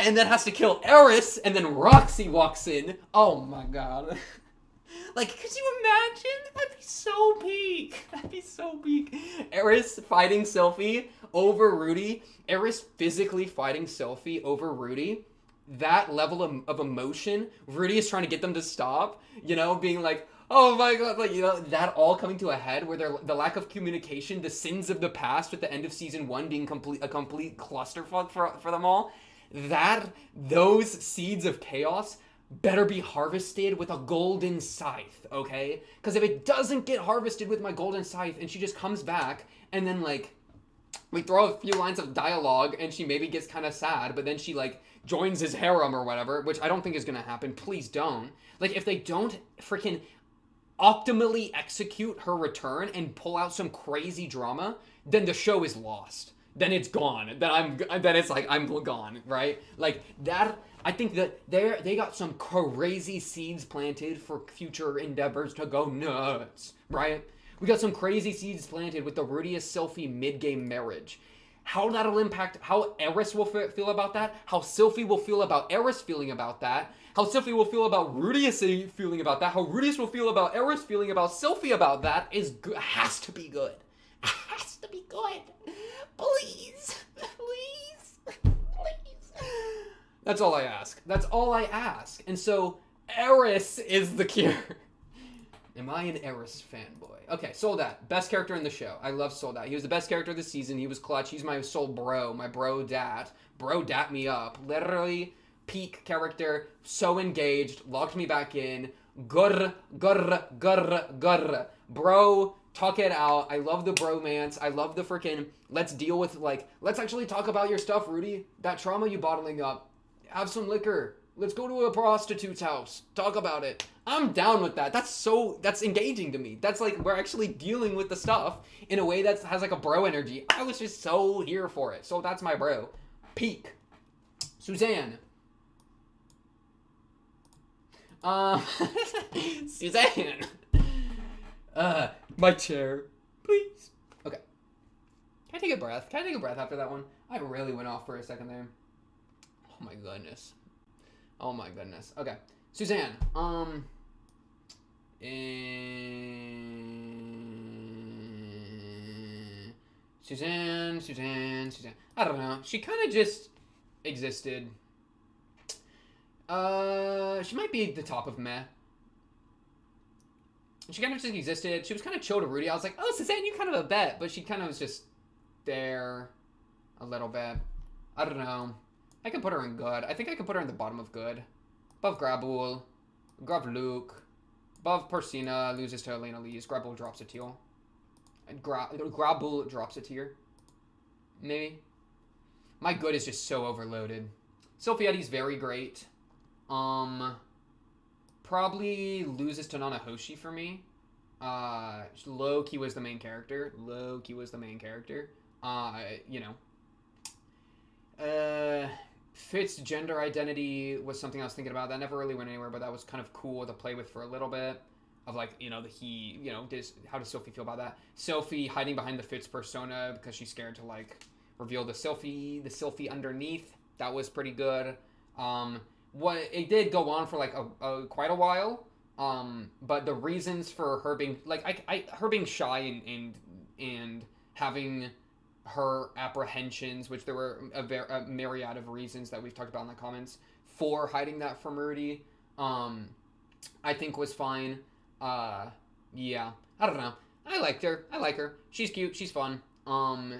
and then has to kill Eris, and then Roxy walks in. Oh my god. Like, could you imagine? That'd be so peak. That'd be so peak. Eris fighting Sylphie over Rudy. Eris physically fighting Sylphie over Rudy. That level of emotion, Rudy is trying to get them to stop, you know, being like, oh my god, like, you know, that all coming to a head where the lack of communication, the sins of the past at the end of season 1 being a complete clusterfuck for them all, those seeds of chaos better be harvested with a golden scythe, okay? Because if it doesn't get harvested with my golden scythe and she just comes back and then, like, we throw a few lines of dialogue and she maybe gets kind of sad, but then she, like, joins his harem or whatever, which I don't think is going to happen. Please don't. Like, if they don't freaking optimally execute her return and pull out some crazy drama, then the show is lost. Then it's gone. Then it's like, I'm gone, right? Like, that, I think that they got some crazy seeds planted for future endeavors to go nuts, right? We got some crazy seeds planted with the Rudius Sylphie mid-game marriage. How that'll impact, how Eris will feel about that, how Sylphie will feel about Eris feeling about that, how Sylphie will feel about Rudius feeling about that, how Rudius will feel about Eris feeling about Sylphie about that has to be good. Has to be good. Please. Please. Please. That's all I ask. That's all I ask. And so, Eris is the cure. Am I an Eris fanboy? Okay, Soldat, best character in the show. I love Soldat. He was the best character of the season. He was clutch. He's my soul bro, my bro dat. Bro dat me up. Literally, peak character, so engaged, locked me back in. Gurr. Bro, talk it out. I love the bromance. I love the freaking, let's deal with, like, let's actually talk about your stuff, Rudy. That trauma you bottling up. Have some liquor. Let's go to a prostitute's house. Talk about it. I'm down with that. That's engaging to me. That's like, we're actually dealing with the stuff in a way that has like a bro energy. I was just so here for it. So that's my bro. Peak. Suzanne. Suzanne. My chair. Please. Okay. Can I take a breath? Can I take a breath after that one? I really went off for a second there. Oh my goodness. Oh my goodness. Okay. Suzanne. Suzanne. I don't know. She kind of just existed. She might be the top of meh. She kind of just existed. She was kind of chill to Rudy. I was like, oh, Suzanne, you kind of a bet. But she kind of was just there a little bit. I don't know. I can put her in good. I think I can put her in the bottom of good. Above Grabul. Gravluke. Above Persina. Loses to Elena Lees. Grabul drops a teal. And Grabul drops a tier. Maybe. My good is just so overloaded. Sylphietta's very great. Probably loses to Nanahoshi for me. Low-key was the main character. You know. Fit's gender identity was something I was thinking about. That never really went anywhere, but that was kind of cool to play with for a little bit. Of like, you know, how does Sophie feel about that? Sophie hiding behind the Fitz persona because she's scared to like reveal the Sylphie underneath. That was pretty good. What it did go on for like quite a while. But the reasons for her being like her being shy and having her apprehensions, which there were a myriad of reasons that we've talked about in the comments for hiding that from Rudy, I think was fine. Yeah, I don't know. I like her. She's cute. She's fun.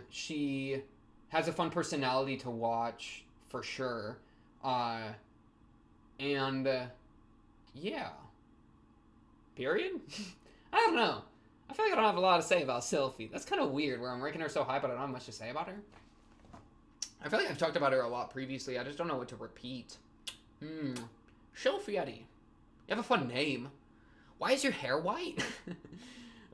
She has a fun personality to watch for sure. Yeah. Period. I don't know. I feel like I don't have a lot to say about Sylphie. That's kind of weird where I'm ranking her so high, but I don't have much to say about her. I feel like I've talked about her a lot previously. I just don't know what to repeat. Sylphie. You have a fun name. Why is your hair white?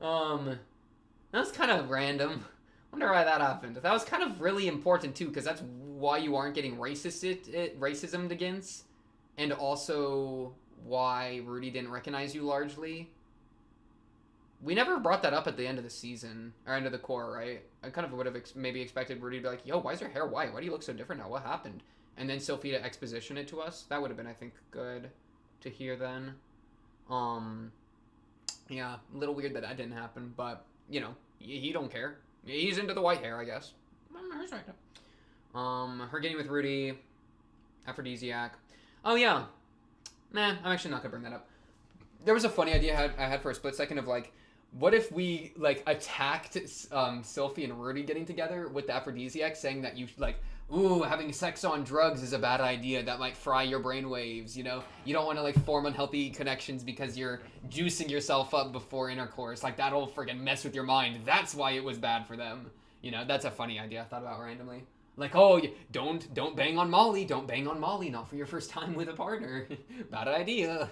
That's kind of random. Wonder why that happened. That was kind of really important too, because that's why you aren't getting racismed against, and also why Rudy didn't recognize you largely. We never brought that up at the end of the season, or end of the core, right? I kind of would have maybe expected Rudy to be like, yo, why is your hair white? Why do you look so different now? What happened? And then Sophie to exposition it to us. That would have been, I think, good to hear then. Yeah, a little weird that didn't happen, but, you know, he don't care. He's into the white hair, I guess. Her getting with Rudy, aphrodisiac. Oh, yeah. Nah, I'm actually not gonna bring that up. There was a funny idea I had for a split second of, like, what if we, like, attacked Sylphie and Rudy getting together with the aphrodisiac, saying that you, like, ooh, having sex on drugs is a bad idea. That might fry your brainwaves, you know? You don't want to, like, form unhealthy connections because you're juicing yourself up before intercourse. Like, that'll friggin' mess with your mind. That's why it was bad for them. You know, that's a funny idea I thought about randomly. Like, oh, don't bang on Molly. Don't bang on Molly. Not for your first time with a partner. Bad idea.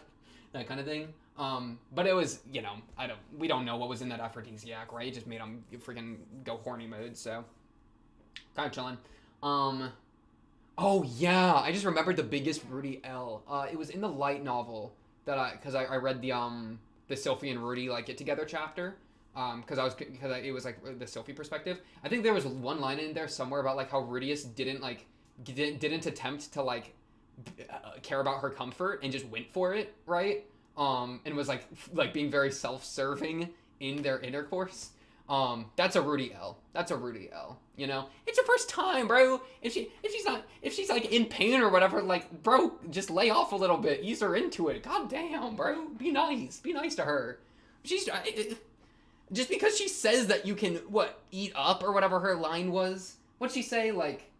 That kind of thing. But it was, you know, we don't know what was in that aphrodisiac, right? It just made him freaking go horny mode, so. Kind of chilling. Oh yeah, I just remembered the biggest Rudy L. It was in the light novel that because I read the Sylphie and Rudy like get together chapter. Because it was like the Sylphie perspective. I think there was one line in there somewhere about like how Rudius didn't attempt to like care about her comfort and just went for it, right? And was like being very self-serving in their intercourse. That's a Rudy L. You know, it's your first time, bro. If she's like in pain or whatever, like, bro, just lay off a little bit, ease her into it. God damn, bro, be nice to her. She's just because she says that you can eat up or whatever her line was. What'd she say? Like,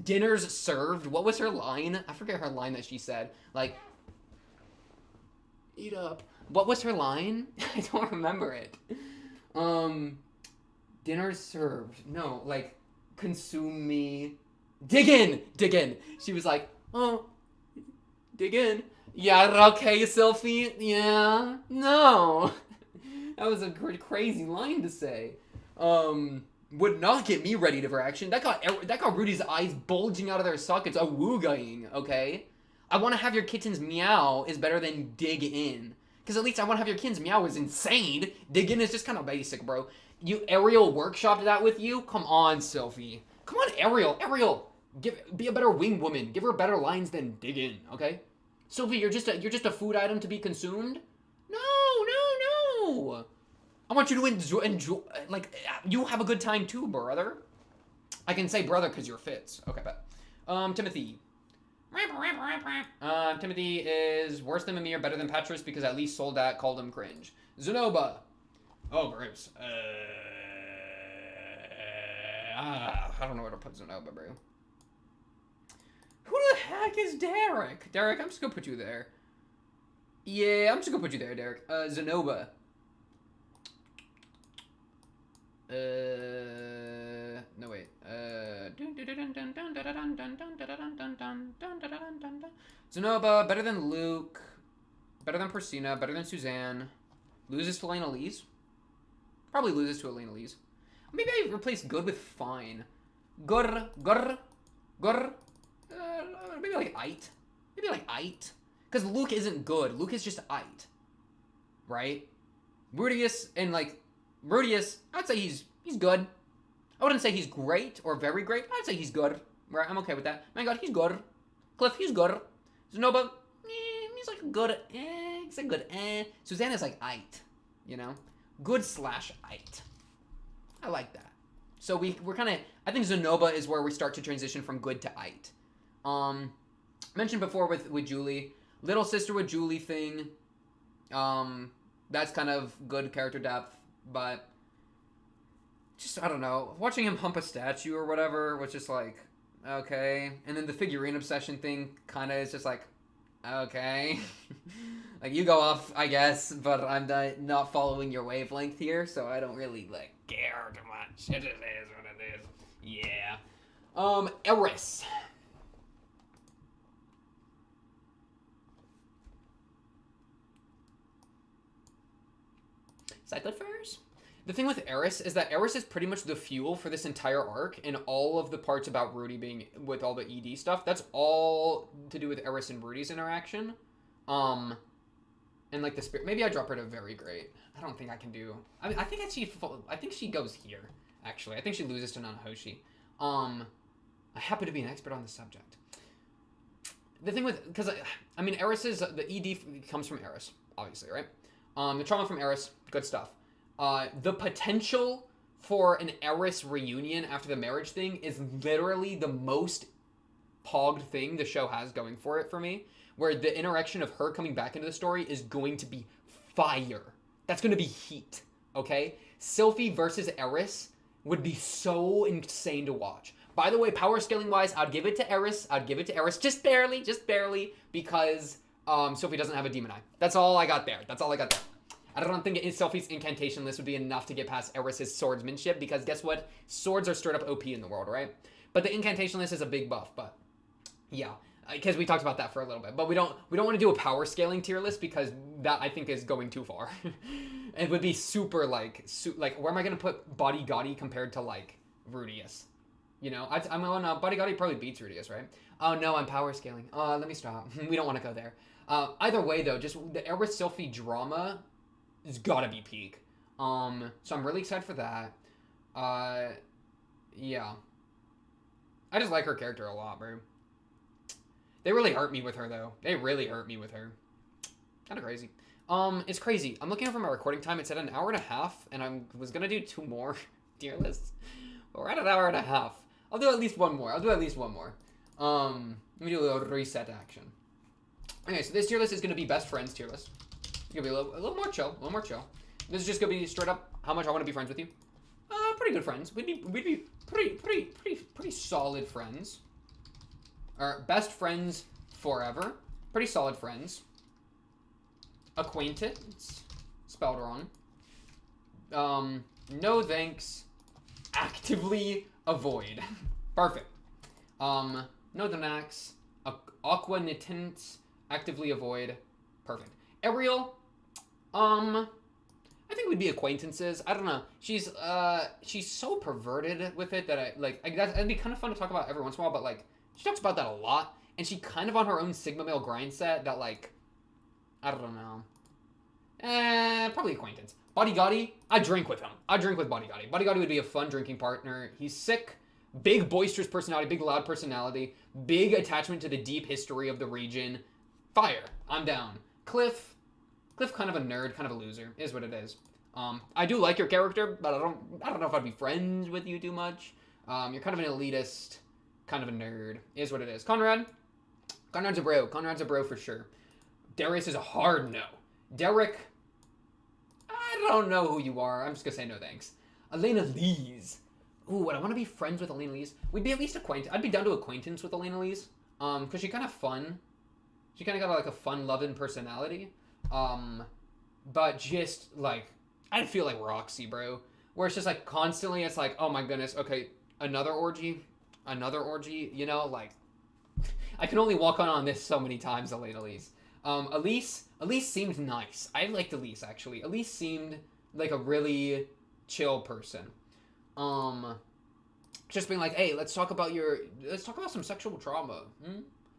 dinner's served. What was her line? I forget her line that she said. Like, eat up. What was her line? I don't remember it. Dinner served. No, like, consume me. Dig in. She was like, oh, dig in. Yeah, okay, Sylphie. Yeah, no. That was a crazy line to say. Would not get me ready for action. That got Rudy's eyes bulging out of their sockets, awoogaing, okay? I want to have your kittens meow is better than dig in. Because at least I want to have your kids. Meow is insane. Diggin is just kind of basic, bro. You Ariel workshopped that with you? Come on, Sophie. Come on, Ariel. Ariel, be a better wing woman. Give her better lines than Diggin, okay? Sophie, you're just a food item to be consumed? No. I want you to enjoy, like, you have a good time too, brother. I can say brother because you're Fitz. Okay, bet. Timothy. Timothy is worse than Mimir, better than Petrus because at least Soldat called him cringe. Zenoba. Oh, gross. I don't know where to put Zenoba, bro. Who the heck is Derek? Derek, I'm just gonna put you there. Yeah, I'm just gonna put you there, Derek. Zenoba. No wait. Zenoba, better than Luke, better than Persina, better than Suzanne. Loses to Elena Lees. Probably loses to Elena Lees. Maybe I replace good with fine. Gur. Maybe like ite. Because Luke isn't good. Luke is just ite. Right? Rudius and like Rudius, I'd say he's good. I wouldn't say he's great or very great. I'd say he's good. Right? I'm okay with that. My God, he's good. Cliff, he's good. Zenoba, he's like a good. He's like good. Susanna's like ite. You know, good / ite. I like that. So we're kind of. I think Zenoba is where we start to transition from good to ite. Mentioned before with Julie, little sister with Julie thing. That's kind of good character depth, but just I don't know. Watching him hump a statue or whatever was just like okay, and then the figurine obsession thing kind of is just like okay. Like you go off, I guess, but I'm not following your wavelength here, so I don't really like care too much. It just is what it is. Yeah. Eris. Cyclophers? The thing with Eris is that Eris is pretty much the fuel for this entire arc, and all of the parts about Rudy being with all the ED stuff, that's all to do with Eris and Rudy's interaction. And like the spirit, maybe I drop her to very great. I don't think I can do. I think she goes here. Actually, I think she loses to Nanahoshi. I happen to be an expert on the subject. The thing with I mean Eris is the ED comes from Eris, obviously, right? The trauma from Eris, good stuff. The potential for an Eris reunion after the marriage thing is literally the most pogged thing the show has going for it for me. Where the interaction of her coming back into the story is going to be fire. That's going to be heat, okay? Sylphie versus Eris would be so insane to watch. By the way, power scaling wise, I'd give it to Eris. Just barely, because Sylphie doesn't have a demon eye. That's all I got there. I don't think Sylphie's incantation list would be enough to get past Eris's swordsmanship, because guess what? Swords are straight up OP in the world, right? But the incantation list is a big buff, but yeah. Because we talked about that for a little bit, but we don't want to do a power scaling tier list because that I think is going too far. It would be super like where am I gonna put Body Gotti compared to like Rudius? You know, I'm on Body Gotti probably beats Rudius, right? Oh no, I'm power scaling. Let me stop. We don't want to go there. Either way though, just the Eris Sylphie drama has gotta be peak. So I'm really excited for that. Yeah, I just like her character a lot, bro. They really hurt me with her, though. Kind of crazy. It's crazy. I'm looking over my recording time. It's at an hour and a half, and I was gonna do 2 more tier lists. But we're at an hour and a half. I'll do at least one more. Let me do a little reset action. Okay, so this tier list is gonna be best friends tier list. It's gonna be a little more chill. This is just gonna be straight up how much I want to be friends with you. Pretty good friends. We'd be pretty solid friends. Or best friends forever. Pretty solid friends. Acquaintance. Spelled wrong. No thanks. Actively avoid. Perfect. No thanks. Aquanitance. Actively avoid. Perfect. Ariel. I think we'd be acquaintances. I don't know. She's so perverted with it that that'd be kind of fun to talk about every once in a while, but like she talks about that a lot, and she kind of on her own Sigma male grind set that like I don't know. Probably acquaintance. Body Gotti, I drink with him. I drink with Body Gotti. Body Gotti would be a fun drinking partner. He's sick, big boisterous personality, big loud personality, big attachment to the deep history of the region. Fire. I'm down. Cliff, kind of a nerd, kind of a loser. Is what it is. I do like your character, but I don't know if I'd be friends with you too much. You're kind of an elitist, kind of a nerd. Is what it is. Conrad's a bro. Conrad's a bro for sure. Darius is a hard no. Derek, I don't know who you are. I'm just gonna say no thanks. Elena Lees. Ooh, would I want to be friends with Elena Lees? We'd be at least acquainted. I'd be down to acquaintance with Elena Lees. Because she's kind of fun. She kind of got like a fun-loving personality. But just like, I feel like Roxy, bro. Where it's just like constantly, it's like, oh my goodness, okay, another orgy, you know, like, I can only walk on this so many times, Elena Lees. Elise seemed nice. I liked Elise, actually. Elise seemed like a really chill person. Just being like, hey, let's talk about some sexual trauma.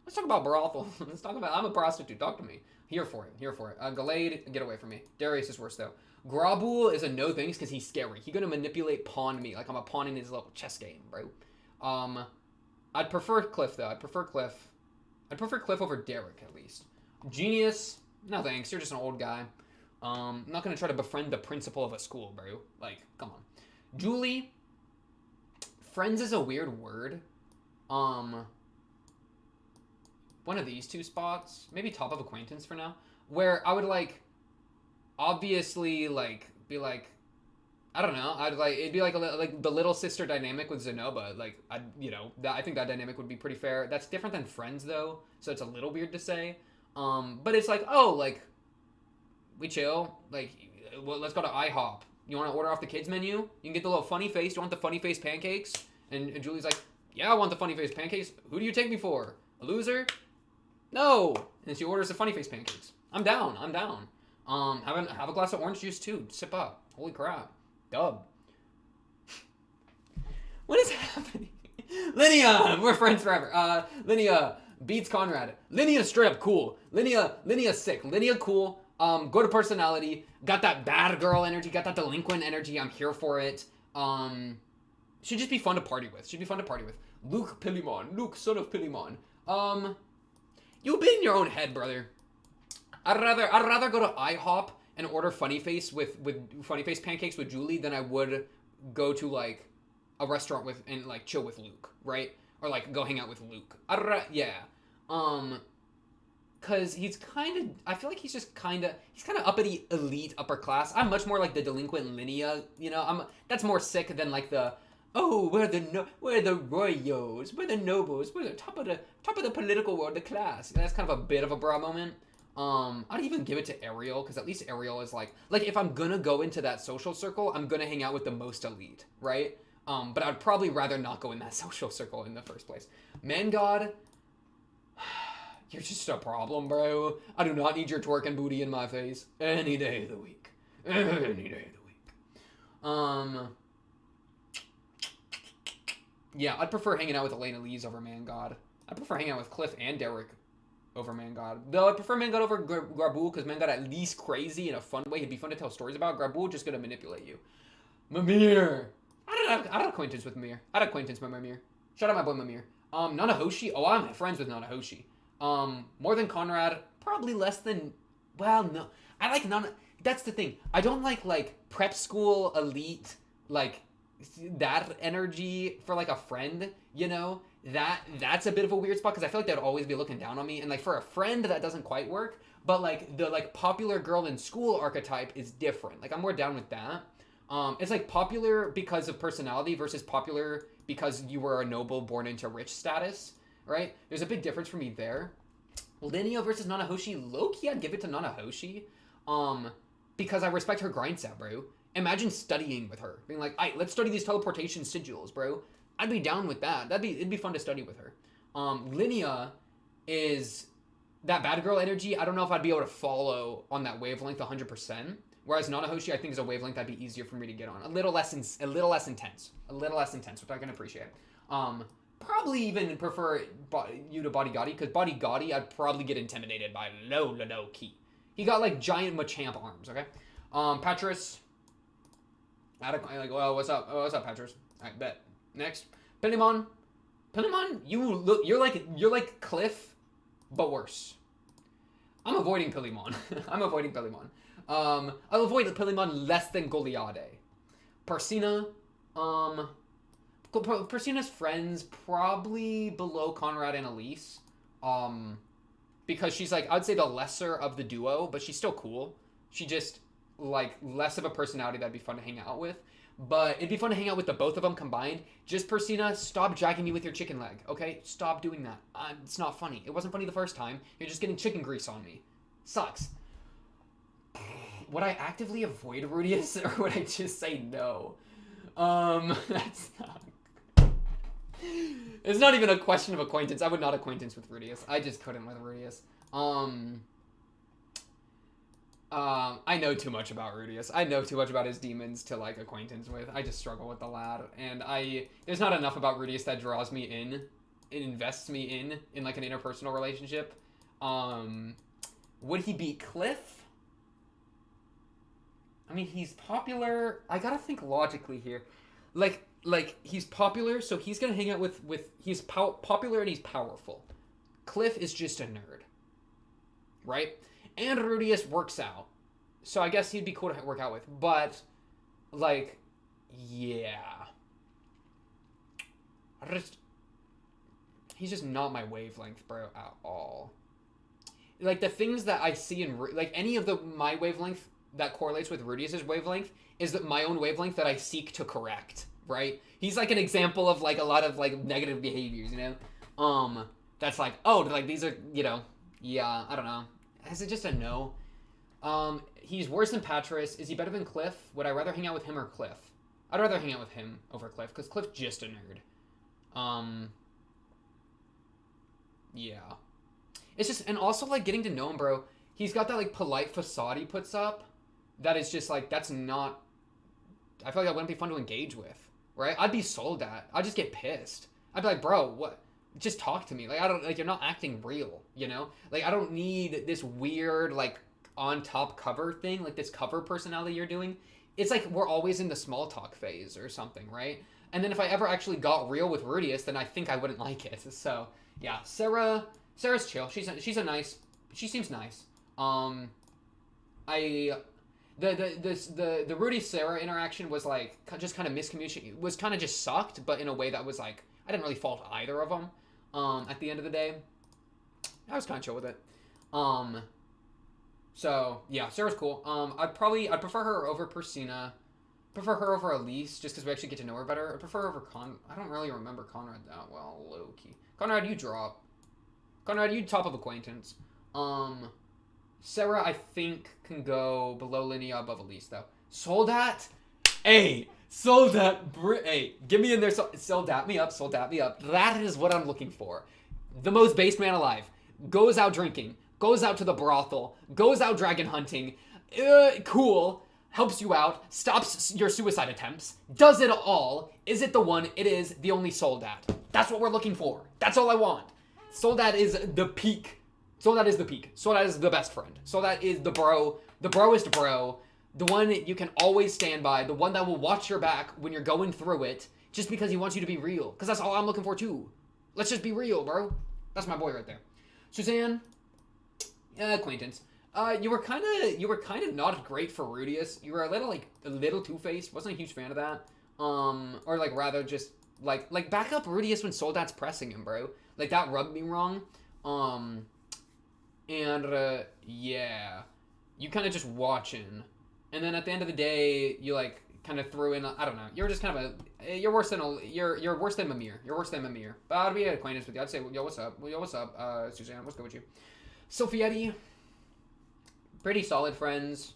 Let's talk about brothel. I'm a prostitute. Talk to me. Here for it. Gallade, get away from me. Darius is worse, though. Grabul is a no thanks because he's scary. He's gonna manipulate pawn me like I'm a pawn in his little chess game, bro. I'd prefer Cliff, though. I'd prefer Cliff over Derek, at least. Genius, no thanks. You're just an old guy. I'm not gonna try to befriend the principal of a school, bro. Like, come on. Julie, friends is a weird word. One of these two spots, maybe top of acquaintance for now, where I would like, obviously like be like, I don't know. It'd be like like the little sister dynamic with Zenoba. Like I think that dynamic would be pretty fair. That's different than friends though, so it's a little weird to say. But it's like, oh, like we chill. Like, well, let's go to IHOP. You want to order off the kids menu? You can get the little funny face. You want the funny face pancakes? And Julie's like, yeah, I want the funny face pancakes. Who do you take me for? A loser? No. And she orders the funny face pancakes. I'm down. Have a glass of orange juice too. Sip up. Holy crap. Dub. What is happening? Linnea! We're friends forever. Linnea beats Conrad. Linnea straight up cool. Linnea sick. Linnea cool. Go to personality. Got that bad girl energy. Got that delinquent energy. I'm here for it. Should just be fun to party with. Luke Pilimon. Luke, son of Pilimon. You be in your own head, brother. I'd rather go to IHOP and order funny face with funny face pancakes with Julie than I would go to like a restaurant with and like chill with Luke, right? Or like go hang out with Luke. Cause he's I feel like he's kind of uppity elite upper class. I'm much more like the delinquent Linnea, you know. That's more sick than like the we're the royals, we're the nobles, we're the top of the political world, the class. That's kind of a bit of a bra moment. I'd even give it to Ariel, because at least Ariel is like if I'm gonna go into that social circle, I'm gonna hang out with the most elite, right? But I'd probably rather not go in that social circle in the first place. Man God, you're just a problem, bro. I do not need your twerking booty in my face any day of the week. Yeah, I'd prefer hanging out with Elena Lees over Man God. I'd prefer hanging out with Cliff and Derek over Man God. Though I prefer Man God over Grabul, because Man God at least crazy in a fun way. He'd be fun to tell stories about. Grabul just gonna manipulate you. Mimir. I had acquaintance with Mimir. I had acquaintance with Mimir. Shout out my boy Mimir. Nanahoshi. Oh, I'm friends with Nanahoshi. More than Conrad. Probably less than... Well, no. I like Nana... That's the thing. I don't like prep school elite, like, that energy for, like, a friend, you know? That's a bit of a weird spot, because I feel like they'd always be looking down on me. And, like, for a friend, that doesn't quite work. But, like, the, like, popular girl in school archetype is different. Like, I'm more down with that. It's, like, popular because of personality versus popular because you were a noble born into rich status, right? There's a big difference for me there. Linnea versus Nanahoshi, low-key, I'd give it to Nanahoshi. Because I respect her grind set, bro. Imagine studying with her. Being like, alright, let's study these teleportation sigils, bro. I'd be down with that. It'd be fun to study with her. Linnea is that bad girl energy. I don't know if I'd be able to follow on that wavelength 100%. Whereas Nanahoshi, I think, is a wavelength that'd be easier for me to get on. A little less intense, which I can appreciate. Probably even prefer you to Body Gotti, because Body Gotti, I'd probably get intimidated by low key. He got like giant Machamp arms. Okay. Patras. Like, well, what's up? Oh, what's up, Patras? I bet. Next, Pilimon. Pilimon, you're like Cliff, but worse. I'm avoiding Pilimon. I'm avoiding Pilimon. I'll avoid Pilimon less than Goliade. Persina. Persina's friends probably below Conrad and Elise. Because she's like, I'd say the lesser of the duo, but she's still cool. She just like less of a personality that'd be fun to hang out with. But it'd be fun to hang out with the both of them combined. Just Persina, stop dragging me with your chicken leg, okay? Stop doing that. It's not funny. It wasn't funny the first time. You're just getting chicken grease on me. Sucks. Would I actively avoid Rudius, or would I just say no? That's not... It's not even a question of acquaintance. I would not acquaintance with Rudius. I just couldn't with Rudius. I know too much about Rudius. I know too much about his demons to like acquaintance with. I just struggle with the lad, and there's not enough about Rudius that draws me in, it invests me in like an interpersonal relationship. Would he beat Cliff? I mean, he's popular. I gotta think logically here. Like he's popular, so he's gonna hang out with he's popular and he's powerful. Cliff is just a nerd, right? And Rudius works out, so I guess he'd be cool to work out with. But like, yeah, he's just not my wavelength, bro, at all. Like the things that I see in like any of my wavelength that correlates with Rudius's wavelength is that my own wavelength that I seek to correct, right? He's like an example of like a lot of like negative behaviors, you know? That's like, oh, like these are, you know, yeah, I don't know. Is it just a no? He's worse than Patras. Is he better than Cliff? Would I rather hang out with him or Cliff? I'd rather hang out with him over Cliff, because Cliff's just a nerd. Yeah. It's just, and also like getting to know him, bro. He's got that like polite facade he puts up that is just like, that's not, I feel like that wouldn't be fun to engage with, right? I'd be sold at. I'd just get pissed. I'd be like, bro, what? Just talk to me. Like, I don't, like, you're not acting real, you know? Like, I don't need this weird, like, on top cover thing, like this cover personality you're doing. It's like we're always in the small talk phase or something, right? And then if I ever actually got real with Rudius, then I think I wouldn't like it. So, yeah, Sarah's chill. She seems nice. The Rudy Sarah interaction was like just kind of miscommunication. Was kind of just sucked, but in a way that was like I didn't really fault either of them. At the end of the day, I was kind of chill with it. So yeah, Sarah's cool. I'd prefer her over Persina. Prefer her over Elise, just because we actually get to know her better. I prefer her over I don't really remember Conrad that well, low key. Conrad, you drop. Conrad, you top of acquaintance. Sarah, I think, can go below Linnea, above Elise, though. Soldat? Hey! Soldat! Hey, get me in there. Soldat me up, Soldat me up. That is what I'm looking for. The most based man alive. Goes out drinking. Goes out to the brothel. Goes out dragon hunting. Cool. Helps you out. Stops your suicide attempts. Does it all. Is it the one? It is the only Soldat. That's what we're looking for. That's all I want. Soldat is the peak. Soldat is the peak. Soldat is the best friend. Soldat is the bro. The broest bro. The one you can always stand by. The one that will watch your back when you're going through it. Just because he wants you to be real. Because that's all I'm looking for too. Let's just be real, bro. That's my boy right there. Suzanne. Acquaintance. You were kind of not great for Rudius. You were a little two-faced. Wasn't a huge fan of that. Or like rather just like back up Rudius when Soldat's pressing him, bro. Like that rubbed me wrong. Yeah, you kind of just watching, and then at the end of the day, you like kind of threw in. I don't know. You're just kind of you're worse than Mimir. You're worse than Mimir. But I'd be an acquaintance with you. I'd say, yo, what's up? Yo, what's up? Suzanne, what's good with you? Sophietti, pretty solid friends.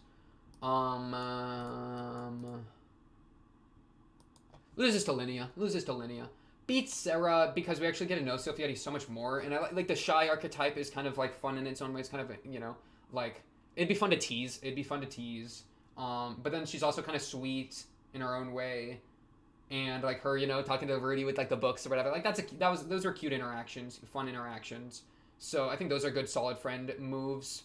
Loses to Linnea. Beats Sarah because we actually get to know Sophietti so much more, and I like the shy archetype is kind of like fun in its own way. It's kind of, you know, like it'd be fun to tease. But then she's also kind of sweet in her own way, and like her, you know, talking to Rudy with like the books or whatever. Like those were cute interactions, fun interactions. So I think those are good solid friend moves.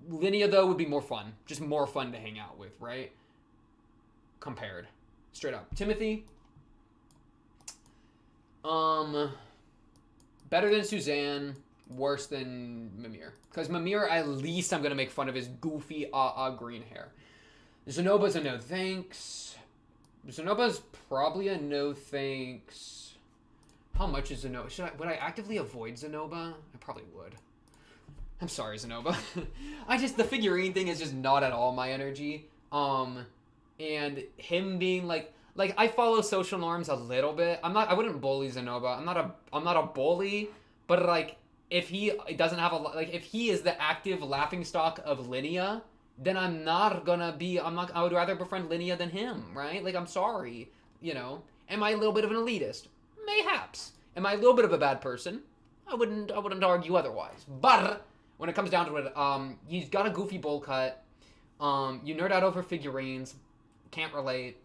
Linnea, though, would be more fun. Just more fun to hang out with, right? Compared. Straight up. Timothy. Better than Suzanne. Worse than Mimir. Because Mimir, at least I'm going to make fun of his goofy, green hair. Zenoba's a no thanks. Zenoba's probably a no thanks. How much is Zenoba? Would I actively avoid Zenoba? I probably would. I'm sorry, Zenoba. The figurine thing is just not at all my energy. And him being like I follow social norms a little bit. I wouldn't bully Zenoba. I'm not a bully, but like if he doesn't have if he is the active laughingstock of Linnea, then I would rather befriend Linnea than him, right? Like, I'm sorry, Am I a little bit of an elitist? Mayhaps. Am I a little bit of a bad person? I wouldn't argue otherwise. But when it comes down to it, he's got a goofy bowl cut. You nerd out over figurines. Can't relate.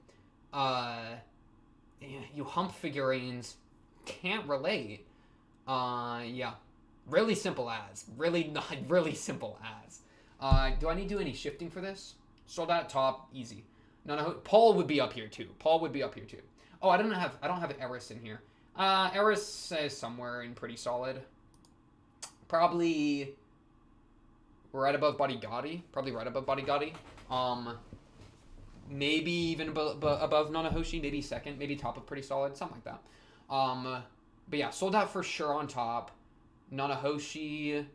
You hump figurines. Can't relate. Yeah. Really simple as. Really not really simple as. Do I need to do any shifting for this? Soldat top, easy. No, Paul would be up here too. Oh, I don't have Eris in here. Eris is somewhere in pretty solid. Probably right above Bodygotti. Maybe even above Nanahoshi, maybe second, maybe top of pretty solid, something like that. But yeah, Soldat for sure on top. Nanahoshi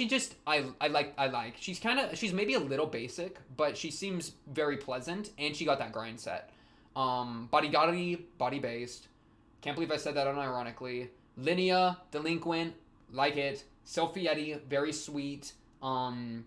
just I like. She's maybe a little basic, but she seems very pleasant, and she got that grind set. Bodygotti, body based. Can't believe I said that unironically. Linnea, delinquent, like it. Sylphietti, very sweet. The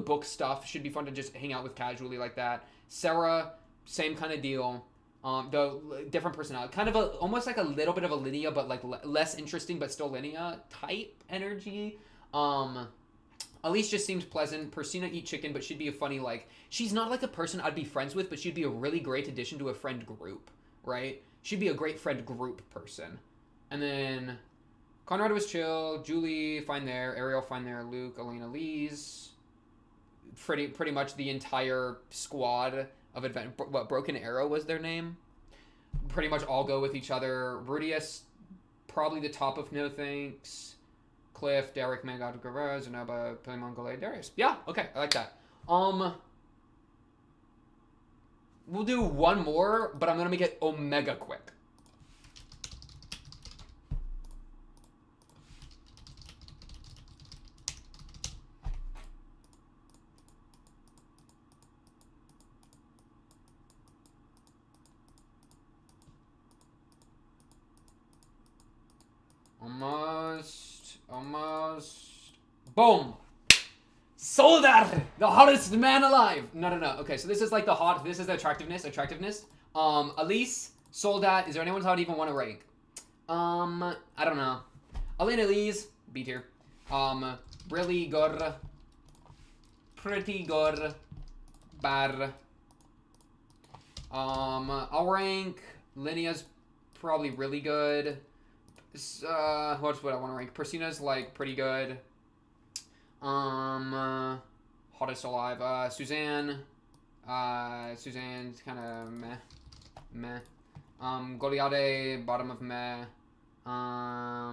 book stuff should be fun to just hang out with casually like that. Sarah, same kind of deal. Though different personality, kind of almost like a little bit of a Linnea, but like less interesting, but still Linnea type energy. Elise just seems pleasant. Persina eat chicken, but she'd be a funny she's not like a person I'd be friends with, but she'd be a really great addition to a friend group, right? She'd be a great friend group person. And then Conrad was chill. Julie, fine there. Ariel, fine there. Luke, Elena, Lise. Pretty much the entire squad of Broken Arrow was their name. Pretty much all go with each other. Rudius, probably the top of no thanks. Cliff, Derek, Mangad, Guerrero, Zenoba, Pilimon, Golay, Darius. Yeah, okay, I like that. We'll do one more, but I'm gonna make it omega quick. Almost. Boom! Soldar! The hottest man alive! No. Okay, so this is this is the attractiveness. Elise, Soldat, is there anyone who I'd even want to rank? I don't know. Elena Elise, B tier. Really good. Pretty good. Bad. I'll rank Linnea's probably really good. What would I want to rank? Persina's pretty good. Hottest alive. Suzanne. Suzanne's kind of meh. Goliade, bottom of meh. I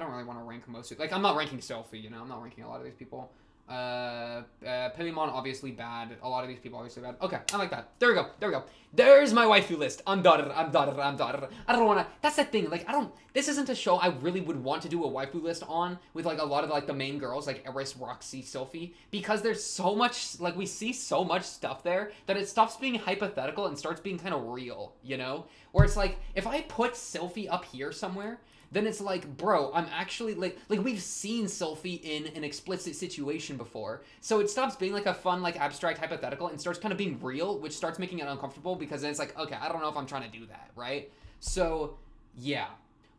don't really want to rank most of I'm not ranking Selfie, I'm not ranking a lot of these people. Pilimon, obviously bad. A lot of these people obviously bad. Okay, I like that. There we go. There's my waifu list. I'm done. I don't wanna, that's the thing, this isn't a show I really would want to do a waifu list on with a lot of the main girls Eris, Roxy, Sylphie, because there's so much, we see so much stuff there that it stops being hypothetical and starts being kind of real, Where it's if I put Sylphie up here somewhere, then it's bro, I'm actually, we've seen Sylphie in an explicit situation before, so it stops being, a fun, abstract hypothetical and starts kind of being real, which starts making it uncomfortable, because then it's okay, I don't know if I'm trying to do that, right? So, yeah.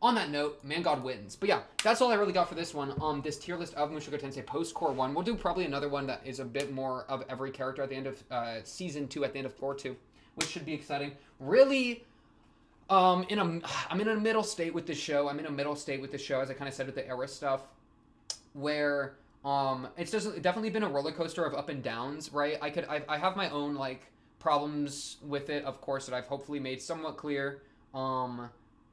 On that note, Man God wins. But yeah, that's all I really got for this one. This tier list of Mushoku Tensei post-Core 1. We'll do probably another one that is a bit more of every character at the end of Season 2, at the end of Core 2, which should be exciting. Really... I'm in a middle state with the show. As I kind of said with the Eris stuff. where it's just definitely been a roller coaster of up and downs, right? I have my own like problems with it, of course, that I've hopefully made somewhat clear.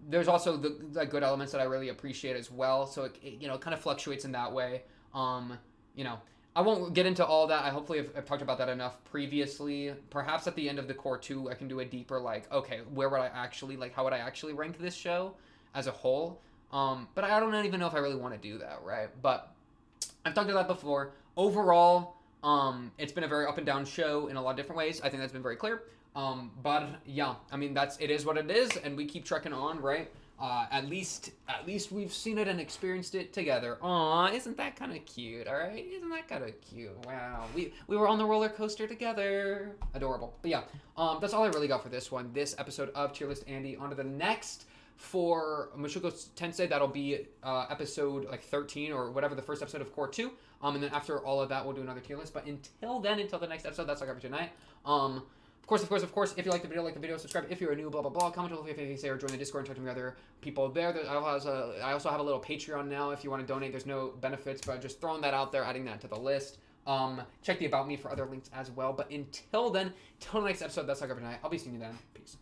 There's also the good elements that I really appreciate as well, so it kind of fluctuates in that way. You know, I won't get into all that. I hopefully have talked about that enough previously. Perhaps at the end of the core 2, I can do a deeper, like, okay, where would I actually, like, how would I actually rank this show as a whole? But I don't even know if I really want to do that, right? But I've talked about that before. Overall, it's been a very up and down show in a lot of different ways. I think that's been very clear. But yeah, I mean, it is what it is, and we keep trekking on, right? At least we've seen it and experienced it together. Aw, isn't that kind of cute? All right, isn't that kind of cute? Wow, we were on the roller coaster together. Adorable. But yeah, that's all I really got for this one. This episode of Tier List Andy. On to the next for Mushoku Tensei. That'll be episode like 13 or whatever, the first episode of Core 2. And then after all of that, we'll do another tier list. But until the next episode, that's all I got for tonight. Of course, if you like the video, subscribe. If you're new, blah, blah, blah. Comment below if you have anything to say or join the Discord and talk to me other people there. I also have a little Patreon now if you want to donate. There's no benefits, but just throwing that out there, adding that to the list. Check the About Me for other links as well. But until then, till the next episode, that's all I got for tonight. I'll be seeing you then. Peace.